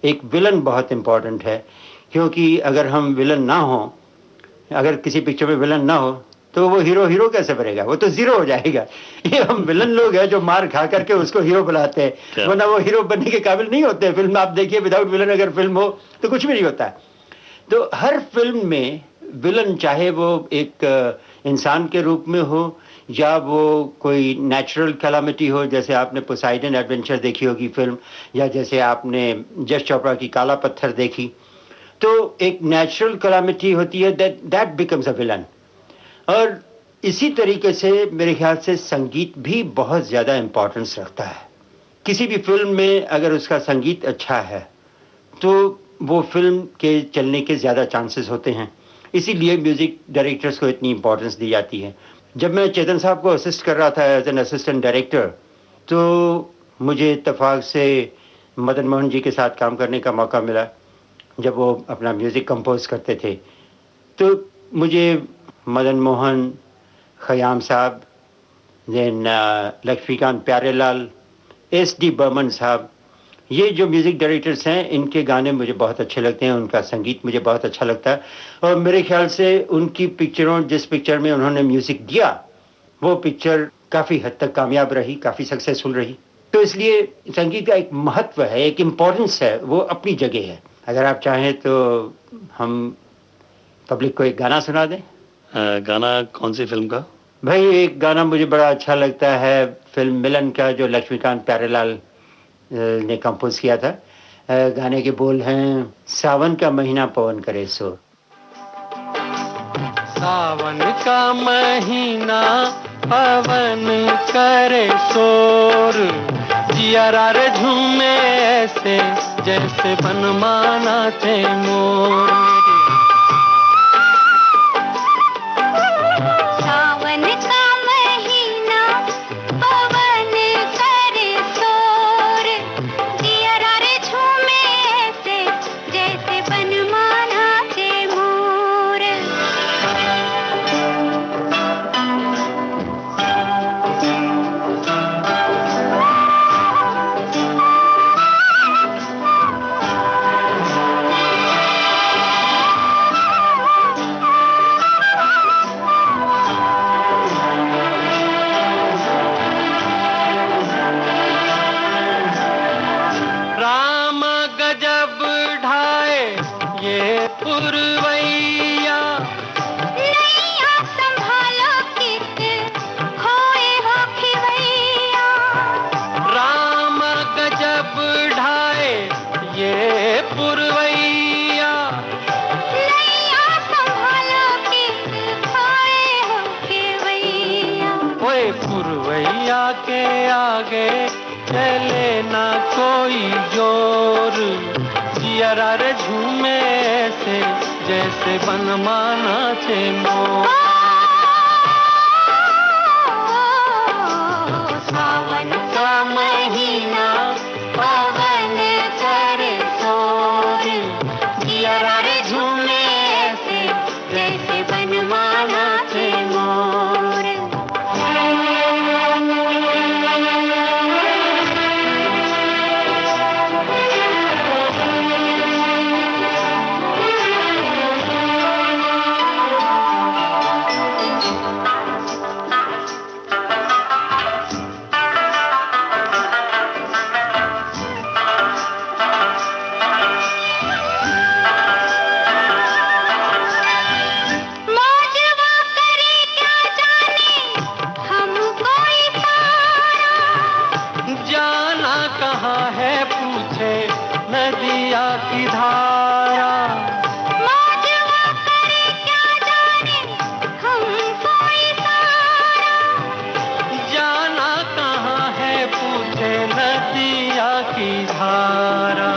एक विलन बहुत इम्पोर्टेंट है, क्योंकि अगर हम विलन ना हो, अगर किसी पिक्चर में विलन ना हो तो वो हीरो कैसे बनेगा, वो तो जीरो हो जाएगा। ये हम विलन लोग हैं जो मार खा करके उसको हीरो बुलाते हैं, वरना वो हीरो बनने के काबिल नहीं होते। फिल्म आप देखिए, विदाउट विलन अगर फिल्म हो तो कुछ भी नहीं होता है। तो हर फिल्म में विलन, चाहे वो एक इंसान के रूप में हो या वो कोई नेचुरल कैलामिटी हो, जैसे आपने पोसाइडन एडवेंचर देखी होगी फिल्म, या जैसे आपने जश चोपड़ा की काला पत्थर देखी, तो एक नेचुरल कैलामिटी होती है, दैट बिकम्स अ विलन। और इसी तरीके से मेरे ख्याल से संगीत भी बहुत ज़्यादा इम्पोर्टेंस रखता है। किसी भी फिल्म में अगर उसका संगीत अच्छा है तो वो फिल्म के चलने के ज़्यादा चांसेस होते हैं, इसीलिए म्यूज़िक डायरेक्टर्स को इतनी इम्पोर्टेंस दी जाती है। जब मैं चेतन साहब को असिस्ट कर रहा था एज एन असिस्टेंट डायरेक्टर, तो मुझे इत्तेफाक से मदन मोहन जी के साथ काम करने का मौका मिला जब वो अपना म्यूज़िक कंपोज करते थे। तो मुझे मदन मोहन, खयाम साहब, देन लक्ष्मीकांत प्यारेलाल, एस.डी. बर्मन साहब, ये जो म्यूज़िक डायरेक्टर्स हैं, इनके गाने मुझे बहुत अच्छे लगते हैं, उनका संगीत मुझे बहुत अच्छा लगता है। और मेरे ख्याल से उनकी पिक्चरों, जिस पिक्चर में उन्होंने म्यूज़िक दिया, वो पिक्चर काफ़ी हद तक कामयाब रही, काफ़ी सक्सेसफुल रही। तो इसलिए संगीत का एक महत्व है, एक इम्पोर्टेंस है, वो अपनी जगह है। अगर आप चाहें तो हम पब्लिक को एक गाना सुना दें। गाना कौन सी फिल्म का? भाई, एक गाना मुझे बड़ा अच्छा लगता है फिल्म मिलन का, जो लक्ष्मीकांत प्यारेलाल ने कंपोज किया था। गाने के बोल हैं, सावन का महीना पवन करे शोर। सावन का महीना पवन करे शोर, जियारा रे झूमे ऐसे जैसे बनमाना थे मोर। सावन का कोई जोर, जियरा रे झूमे ऐसे जैसे बनमाना चे मोर। सावन का महीना पवन करे शोर, जियरा रे झूमे ऐसे जैसे बनमाना चे मोर। नदिया की धारा, मौजवा करे क्या जाने हमको इशारा। जाना कहाँ है पूछे नदिया की धारा।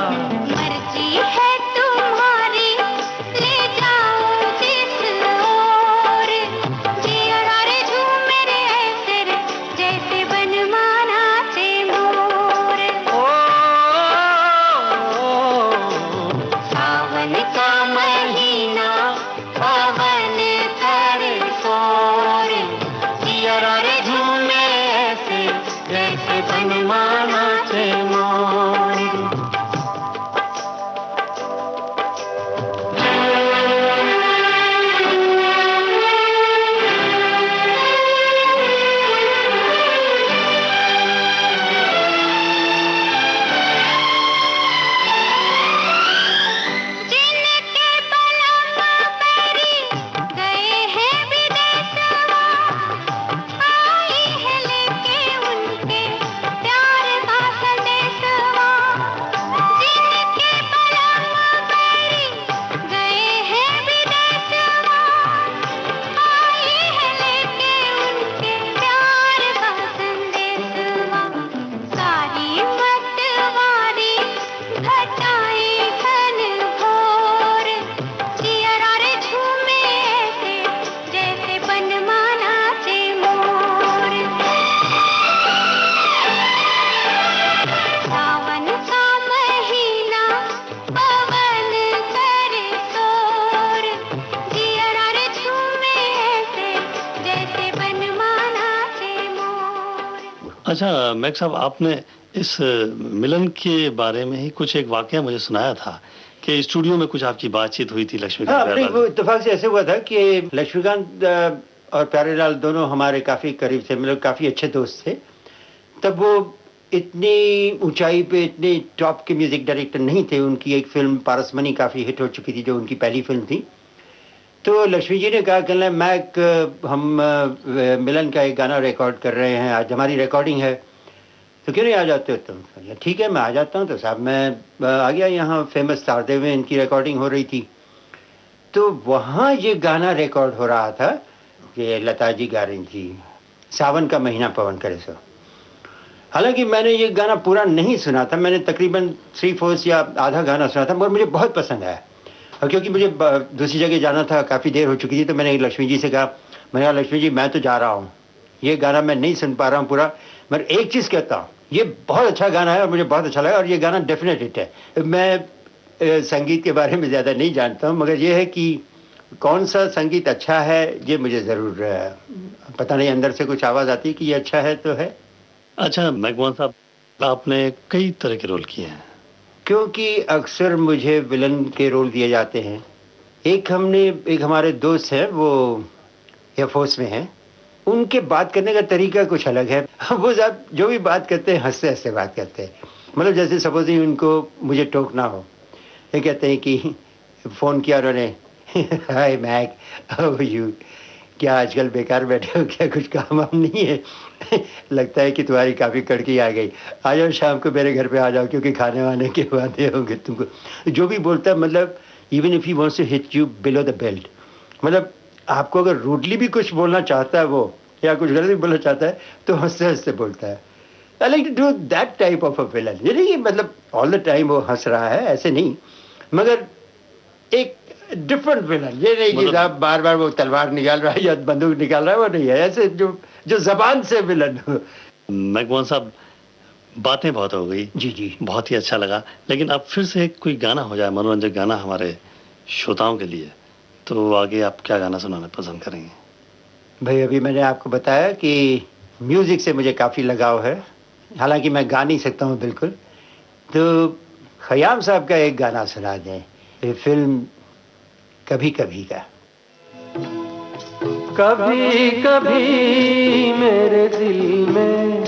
मर्जी है तुम्हारी ले जाओ जिस ओर, जियरा रे झूमे रे ऐसे रे जैसे बनमाना चे मोर। सावन का महीना पवन करे शोर, जियरा रे झूमे ऐसे जैसे बनमाना चे मोर। जिनके पलक परी गए हैं विदेशवा, आई है लेके उनके प्यार का संदेशवा। जिनके पलक परी गए हैं विदेशवा, आई है लेके उनके प्यार का संदेशवा। सारी मतवारी घटाएं घन घोर, जियरा रे झूमे ऐसे जैसे बनमाना चे मोर। सावन का महीना पवन करे शोर, जियरा रे झूमे ऐसे जैसे बनमाना चे मोर। अच्छा मैक साहब, आपने इस मिलन के बारे में ही कुछ एक वाकया मुझे सुनाया था कि स्टूडियो में कुछ आपकी बातचीत हुई थी लक्ष्मीकांत हाँ, प्यारेलाल वो इत्तेफाक से ऐसे हुआ था कि लक्ष्मीकांत और प्यारेलाल दोनों हमारे काफी करीब थे, मतलब काफी अच्छे दोस्त थे। तब वो इतनी ऊंचाई पे इतने टॉप के म्यूजिक डायरेक्टर नहीं थे। उनकी एक फिल्म पारसमनी काफी हिट हो चुकी थी, जो उनकी पहली फिल्म थी। तो लक्ष्मी जी ने कहा कि मैक, हम मिलन का एक गाना रिकॉर्ड कर रहे हैं, आज हमारी रिकॉर्डिंग है, तो क्यों नहीं आ जाते हो तुम? ठीक है, मैं आ जाता हूँ। तो साहब मैं आ गया यहाँ। फेमस तारदेव में इनकी रिकॉर्डिंग हो रही थी, तो वहाँ ये गाना रिकॉर्ड हो रहा था कि लता जी गा रही थी, सावन का महीना पवन करे सो। हालांकि मैंने ये गाना पूरा नहीं सुना था, मैंने तकरीबन 3/4 या आधा गाना सुना था, मगर मुझे बहुत पसंद आया। और क्योंकि मुझे दूसरी जगह जाना था, काफ़ी देर हो चुकी थी, तो मैंने लक्ष्मी जी से कहा, मैंने कहा लक्ष्मी जी मैं तो जा रहा हूँ, ये गाना मैं नहीं सुन पा रहा हूँ पूरा, मगर एक चीज़ कहता हूँ, ये बहुत अच्छा गाना है और मुझे बहुत अच्छा लगा, और ये गाना डेफिनेट हिट है। मैं संगीत के बारे में ज़्यादा नहीं जानता हूँ, मगर ये है कि कौन सा संगीत अच्छा है ये मुझे ज़रूर पता नहीं, अंदर से कुछ आवाज़ आती है कि ये अच्छा है तो है। अच्छा मैकमोहन साहब, आपने कई तरह के रोल किए हैं। क्योंकि अक्सर मुझे विलन के रोल दिए जाते हैं। एक हमारे दोस्त हैं, वो एयरफोर्स में हैं, उनके बात करने का तरीका कुछ अलग है। वो साहब जो भी बात करते हैं हंसते हंसते बात करते हैं। मतलब जैसे सपोज उनको मुझे टोकना हो, ये कहते हैं कि फ़ोन किया उन्होंने, हाय मैक, हाउ आर यू, क्या आजकल बेकार बैठे हो, क्या कुछ काम वाम नहीं है? लगता है कि तुम्हारी काफ़ी कड़की आ गई, आ जाओ शाम को मेरे घर पे आ जाओ, क्योंकि खाने वाने के वादे होंगे तुमको। जो भी बोलता है, मतलब even if he wants to hit you below the belt, मतलब आपको अगर रूडली भी कुछ बोलना चाहता है वो, या कुछ गलत भी बोलना चाहता है, तो हंसते हंसते बोलता है। I like to do that type of a villain. ये नहीं मतलब ऑल द टाइम वो हंस रहा है, ऐसे नहीं, मगर एक डिफरेंट विलन। ये नहीं कि साहब बार बार वो तलवार निकाल रहा है या बंदूक निकाल रहा है, वो नहीं है। ऐसे जो जबान से विलन हो। मैकमोहन साहब, बातें बहुत हो गई जी जी, बहुत ही अच्छा लगा, लेकिन अब फिर से कोई गाना हो जाए, मनोरंजक गाना हमारे श्रोताओं के लिए, तो आगे आप क्या गाना सुनाना पसंद करेंगे? भाई अभी मैंने आपको बताया कि म्यूजिक से मुझे काफ़ी लगाव है, हालांकि मैं गा नहीं सकता हूँ बिल्कुल। तो खयाम साहब का एक गाना सुना दें, ये फिल्म कभी कभी का। कभी कभी मेरे दिल में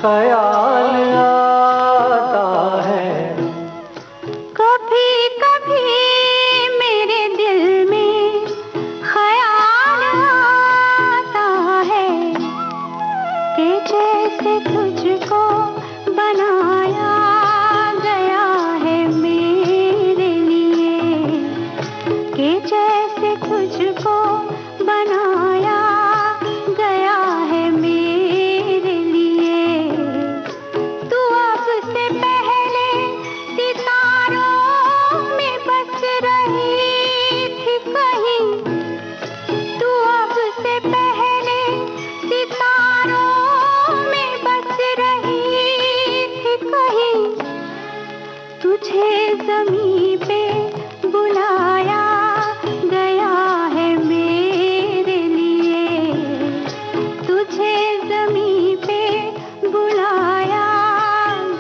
ख्याल आता है, कभी कभी मेरे दिल में ख्याल आता है कि जैसे तुझको बनाया गया है मेरे लिए, कि जैसे तुझको बनाया गया है मेरे लिए। तू अब से पहले सितारों में बस रही थी कहीं, तू अब से पहले सितारों में बस रही थी कहीं। तुझे ज़मीं पे बुलाया गया है मेरे लिए, तुझे ज़मीं पे बुलाया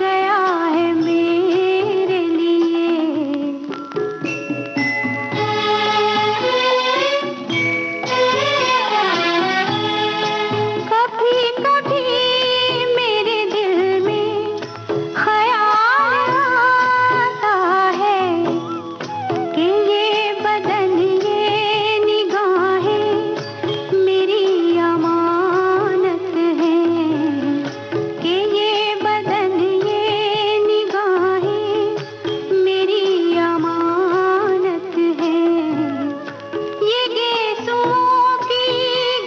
गया है मेरे लिए। कभी कभी मेरे दिल में ख्याल आता है कि ये बदन ये निगाहें मेरी अमानत हैं, कि ये बदन ये निगाहें मेरी अमानत हैं। ये गेसुओं की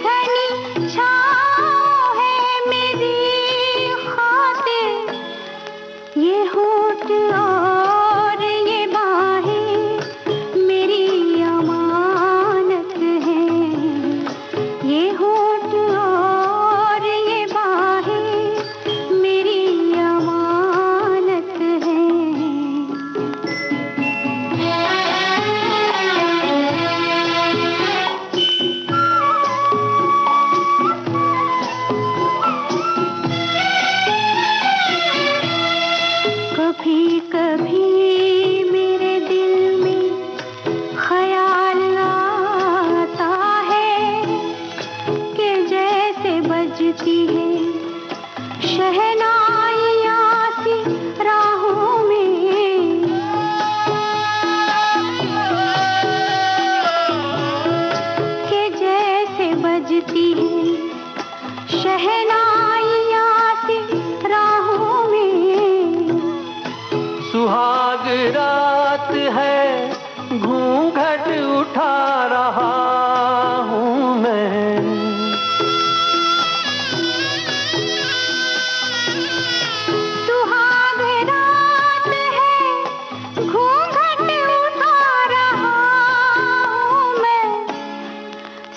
घनी छाँव है मेरी खातिर, ये होठ और ये बाहें मेरी अमानत हैं, ये होठ और ये बाहें मेरी अमानत हैं। कभी कभी मेरे दिल में ख्याल आता है कि जैसे बजती है शहनाइयाँ सी राहों में, कि जैसे बजती है शहनाइयाँ सी राहों में। सुहाग रात है घूंघट उठा रहा हूँ मैं, सुहाग रात है घूंघट उठा रहा हूँ मैं।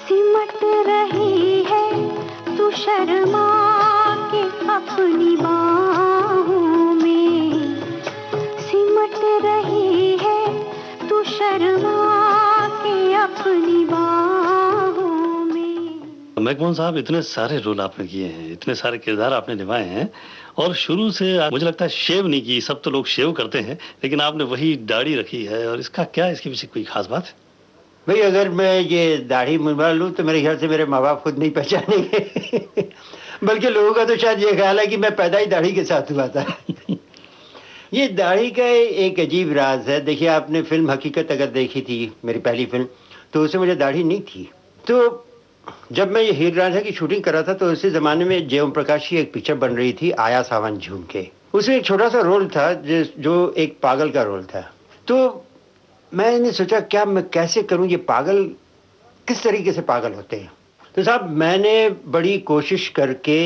सिमट रही है तू शर्मा के अपनी बाहों में, सिमट रही है तू शर्मा के अपनी बाहों में। मैकमोहन साहब, इतने सारे रोल आपने किए हैं, इतने सारे किरदार आपने निभाए हैं, और शुरू से मुझे लगता है शेव नहीं की। सब तो लोग शेव करते हैं, लेकिन आपने वही दाढ़ी रखी है, और इसका क्या, इसके पीछे कोई खास बात है? भाई अगर मैं ये दाढ़ी मुंडवा लूँ तो मेरे ख्याल से मेरे माँ बाप खुद नहीं पहचानेंगे बल्कि लोगों का तो शायद ये ख्याल है कि मैं पैदा ही दाढ़ी के साथ हुआ था ये दाढ़ी का एक अजीब राज है। देखिए, आपने फिल्म हकीकत अगर देखी थी, मेरी पहली फिल्म, तो उसमें मुझे दाढ़ी नहीं थी। तो जब मैं ये हीर रांझा की शूटिंग कर रहा था तो उसी ज़माने में जय ओम प्रकाश की एक पिक्चर बन रही थी, आया सावन झूम के। उसमें एक छोटा सा रोल था जो एक पागल का रोल था। तो मैंने सोचा क्या मैं कैसे करूं, ये पागल किस तरीके से पागल होते हैं। तो साहब मैंने बड़ी कोशिश करके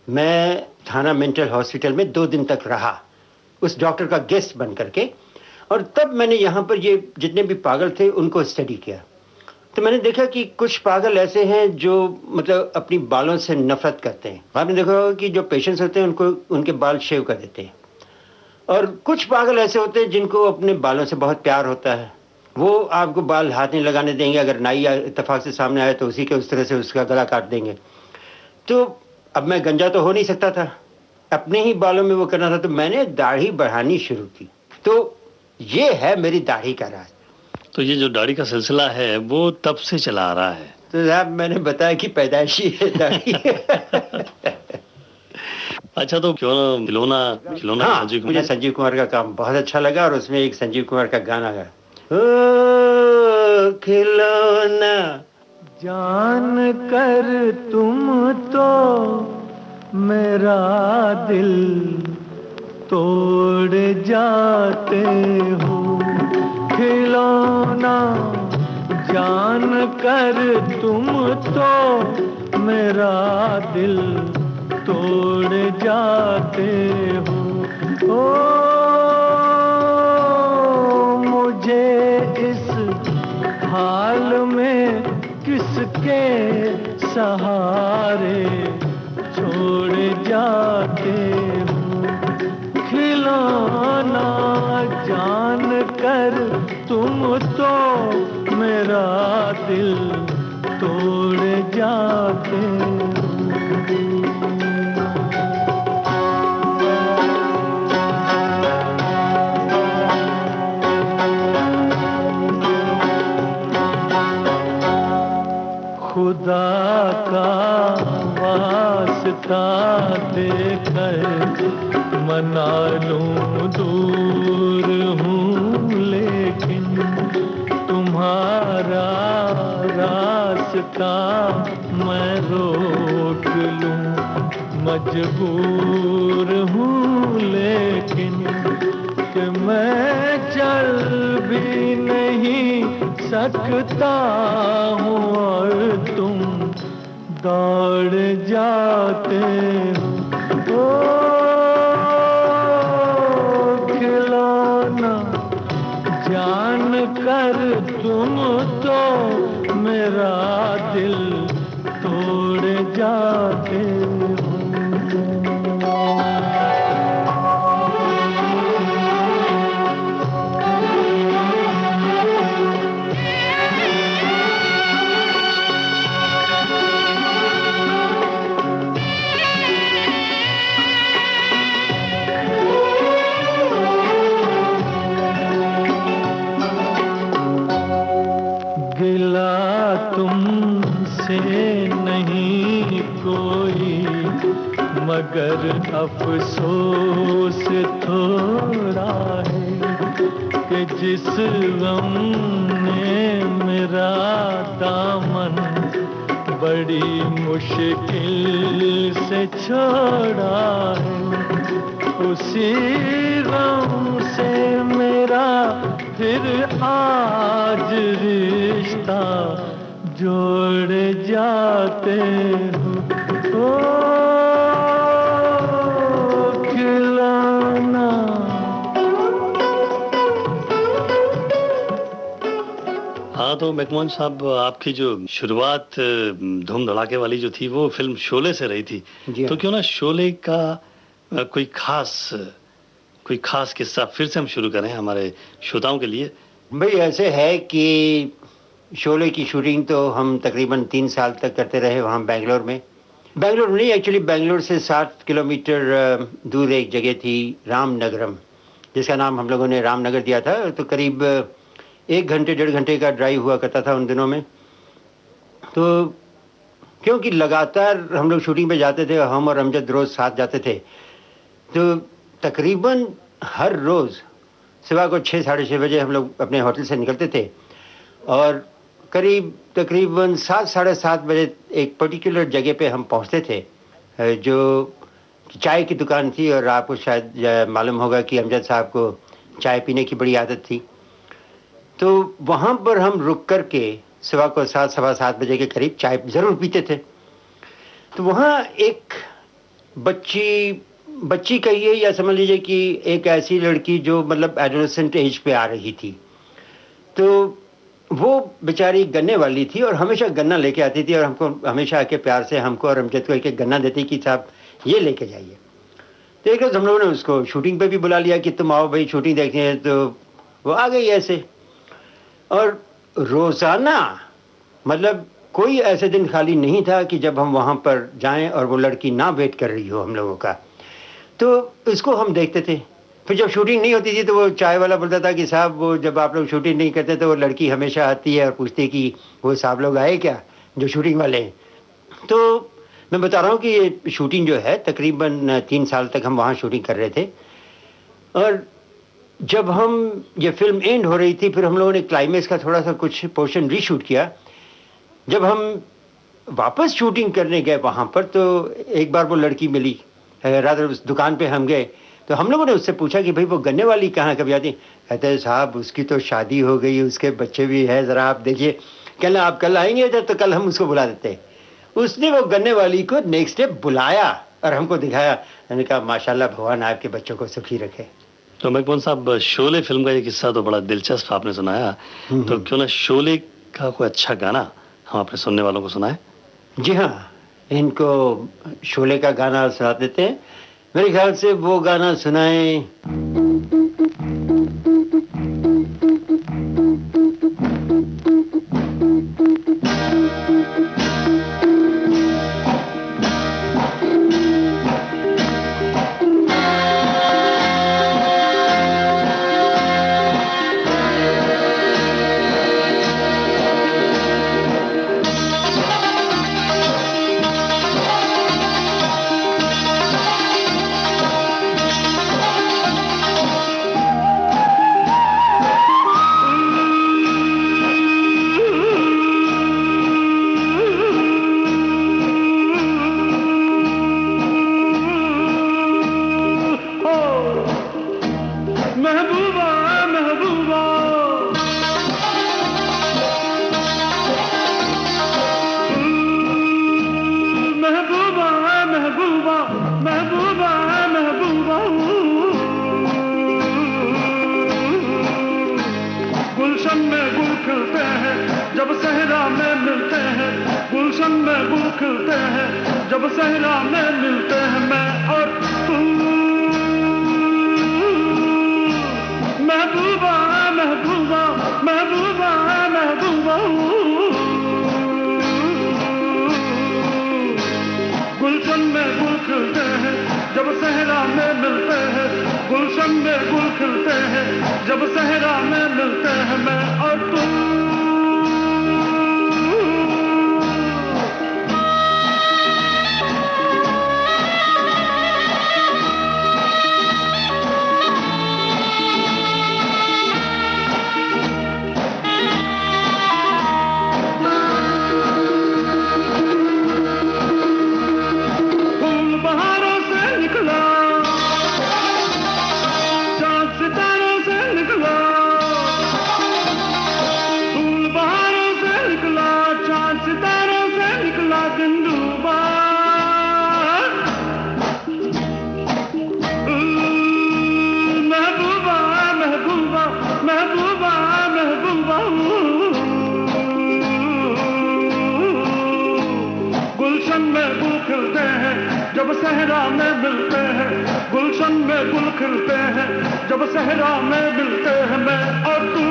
मैं थाना मेंटल हॉस्पिटल में 2 दिन तक रहा, उस डॉक्टर का गेस्ट बन करके। और तब मैंने यहाँ पर ये जितने भी पागल थे उनको स्टडी किया। तो मैंने देखा कि कुछ पागल ऐसे हैं जो मतलब अपनी बालों से नफरत करते हैं। आपने देखा होगा कि जो पेशेंट्स होते हैं उनको उनके बाल शेव कर देते हैं। और कुछ पागल ऐसे होते हैं जिनको अपने बालों से बहुत प्यार होता है, वो आपको बाल हाथ नहीं लगाने देंगे, अगर नाई इत्तेफाक से सामने आए तो उसी के उस तरह से उसका गला काट देंगे। तो अब मैं गंजा तो हो नहीं सकता था, अपने ही बालों में वो करना था, तो मैंने दाढ़ी बढ़ानी शुरू की। तो ये है मेरी दाढ़ी का राज। तो ये जो दाढ़ी का सिलसिला है वो तब से चला आ रहा है? तो साहब मैंने बताया कि पैदाइशी है दाढ़ी। अच्छा, तो क्यों ना खिलौना हाँ, संजीव कुमार। मुझे संजीव कुमार का काम बहुत अच्छा लगा और उसमें एक संजीव कुमार का गाना गाया, ओ खिलौना जान कर तुम तो मेरा दिल तोड़ जाते हो, खिलौना जान कर तुम तो मेरा दिल तोड़ जाते हो। ओ मुझे इस हाल में किसके सहारे छोड़ जाते हो, खिलौना जान कर तुम तो मेरा दिल तोड़ जाते हो। खुदा का वास्ता देकर मना लूं दूर हूँ, लेकिन तुम्हारा रास्ता मैं रोक लूं मजबूर हूँ, लेकिन कि मैं चल भी नहीं सकता हूँ और तुम दौड़ जाते हो। खिलौना जान कर तुम तो मेरा दिल तोड़ जाते हो। तुमसे नहीं कोई मगर अफसोस थोड़ा है कि जिस गम ने मेरा दामन बड़ी मुश्किल से छोड़ा है, उसी गम से मेरा फिर आज रिश्ता जोड़ जाते हो। ओ खिलौना। हाँ, तो मैकमोहन साहब, आपकी जो शुरुआत धूम धड़ाके वाली जो थी वो फिल्म शोले से रही थी। तो क्यों ना शोले का कोई खास किस्सा फिर से हम शुरू करें हमारे श्रोताओं के लिए। भाई ऐसे है कि शोले की शूटिंग तो हम तकरीबन 3 साल तक करते रहे वहाँ बेंगलोर में। बेंगलोर नहीं, एक्चुअली बेंगलोर से 60 किलोमीटर दूर एक जगह थी रामनगरम, जिसका नाम हम लोगों ने रामनगर दिया था। तो करीब 1 घंटे 1.5 घंटे का ड्राइव हुआ करता था उन दिनों में। तो क्योंकि लगातार हम लोग शूटिंग पे जाते थे, हम और अमजद रोज़ साथ जाते थे, तो तकरीबन हर रोज़ सुबह को 6 साढ़े 6 बजे हम लोग अपने होटल से निकलते थे और करीब तकरीबन 7 साढ़े 7 बजे एक पर्टिकुलर जगह पे हम पहुंचते थे जो चाय की दुकान थी। और आपको शायद मालूम होगा कि अमजद साहब को चाय पीने की बड़ी आदत थी। तो वहाँ पर हम रुक कर के सुबह को 7 सवा 7 बजे के करीब चाय ज़रूर पीते थे। तो वहाँ एक बच्ची कहिए या समझ लीजिए कि एक ऐसी लड़की जो मतलब एडोलेसेंट एज पे आ रही थी। तो वो बेचारी गन्ने वाली थी और हमेशा गन्ना लेके आती थी और हमको हमेशा आके प्यार से हमको और अमजद को एक गन्ना देती कि साहब ये लेके जाइए। तो एक रोज हम लोगों ने उसको शूटिंग पे भी बुला लिया कि तुम आओ भाई शूटिंग देखते हैं, तो वो आ गई ऐसे। और रोजाना मतलब कोई ऐसे दिन खाली नहीं था कि जब हम वहाँ पर जाएं और वो लड़की ना वेट कर रही हो हम लोगों का। तो इसको हम देखते थे। फिर जब शूटिंग नहीं होती थी तो वो चाय वाला बोलता था कि साहब वो जब आप लोग शूटिंग नहीं करते तो वो लड़की हमेशा आती है और पूछती है कि वो साहब लोग आए क्या जो शूटिंग वाले हैं। तो मैं बता रहा हूँ कि ये शूटिंग जो है तकरीबन 3 साल तक हम वहाँ शूटिंग कर रहे थे। और जब हम ये फिल्म एंड हो रही थी फिर हम लोगों ने क्लाइमेक्स का थोड़ा सा कुछ पोर्शन रीशूट किया। जब हम वापस शूटिंग करने गए वहाँ पर तो एक बार वो लड़की मिली, रात उस दुकान पे हम गए तो हम लोगों ने उससे पूछा कि भाई वो गन्ने वाली कहाँ कभी आती। कहते हैं साहब उसकी तो शादी हो गई, उसके बच्चे भी है, ज़रा आप देखिए। कहना आप कल आएंगे इधर तो कल हम उसको बुला देते। उसने वो गन्ने वाली को नेक्स्ट डे बुलाया और हमको दिखाया। मैंने कहा माशाल्लाह भगवान आपके बच्चों को सुखी रखे। तो मकबूल साहब शोले फिल्म का ये किस्सा तो बड़ा दिलचस्प आपने सुनाया, तो क्यों ना शोले का कोई अच्छा गाना हम अपने सुनने वालों को सुनाएं। जी हाँ, इनको शोले का गाना सुना देते हैं। मेरे ख्याल से वो गाना सुनाएं। गुलशन में गुल खिलते हैं जब सहरा में मिलते हैं, गुलशन में गुल खिलते हैं जब सहरा में मिलते हैं। मैं और तू महबूबा महबूबा महबूबा महबूबा। गुलशन में गुल खिलते हैं जब सहरा में मिलते हैं, गुलशन में गुल खिलते हैं जब सहरा में मिलते हैं। मैं और तू जब सहरा में मिलते हैं, गुलशन में गुल खिलते हैं जब सहरा में मिलते हैं। मैं और तू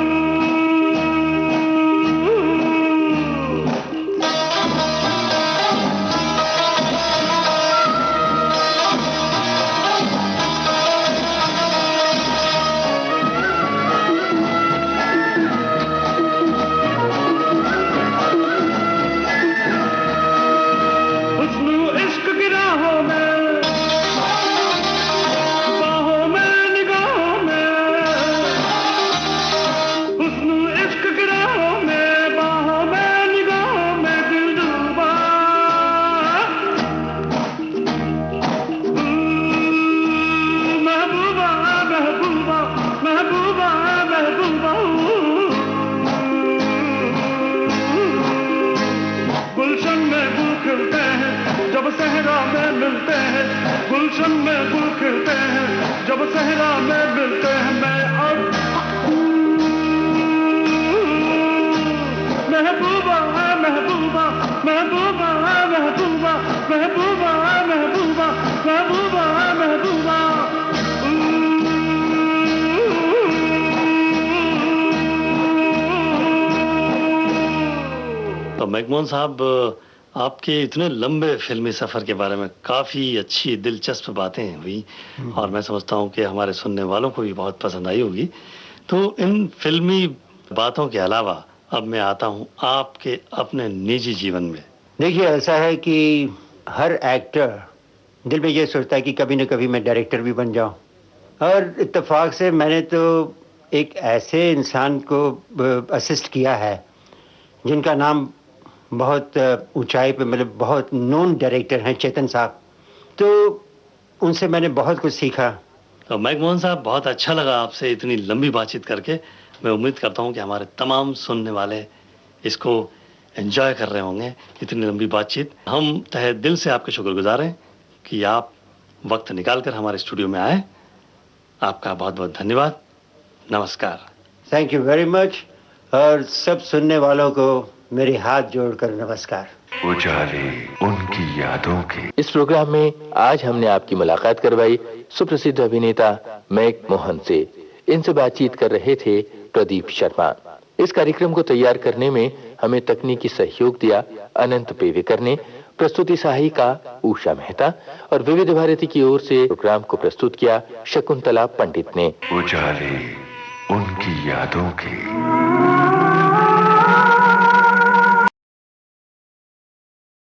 जब सहरा में मिलते हैं, गुलशन में गुल खिलते हैं, जब सहरा में मिलते हैं। मैं अब महबूबा महबूबा महबूबा महबूबा महबूबा महबूबा महबूबा महबूबा। तो मैकमोहन साहब, आपके इतने लंबे फिल्मी सफर के बारे में काफी अच्छी दिलचस्प बातें हुई और मैं समझता हूँ कि हमारे सुनने वालों को भी बहुत पसंद आई होगी। तो इन फिल्मी बातों के अलावा अब मैं आता हूँ आपके अपने निजी जीवन में। देखिए, ऐसा है कि हर एक्टर दिल में ये सोचता है कि कभी न कभी मैं डायरेक्टर भी बन जाऊं, और इत्तेफाक से मैंने तो एक ऐसे इंसान को असिस्ट किया है जिनका नाम बहुत ऊंचाई पे, मतलब बहुत नोन डायरेक्टर हैं, चेतन साहब। तो उनसे मैंने बहुत कुछ सीखा। तो मैकमोहन साहब, बहुत अच्छा लगा आपसे इतनी लंबी बातचीत करके। मैं उम्मीद करता हूँ कि हमारे तमाम सुनने वाले इसको एंजॉय कर रहे होंगे, इतनी लंबी बातचीत। हम तहे दिल से आपके शुक्रगुजार हैं कि आप वक्त निकालकर हमारे स्टूडियो में आए। आपका बहुत बहुत धन्यवाद। नमस्कार। Thank you very much. और सब सुनने वालों को मेरे हाथ जोड़कर नमस्कार। उजाले उनकी यादों के। इस प्रोग्राम में आज हमने आपकी मुलाकात करवाई सुप्रसिद्ध अभिनेता मैकमोहन से। इनसे बातचीत कर रहे थे प्रदीप शर्मा। इस कार्यक्रम को तैयार करने में हमें तकनीकी सहयोग दिया अनंत पेवेकर ने, प्रस्तुति सहायिका उषा मेहता और विविध भारती की ओर से प्रोग्राम को प्रस्तुत किया शकुंतला पंडित ने। उजाले उनकी यादों के।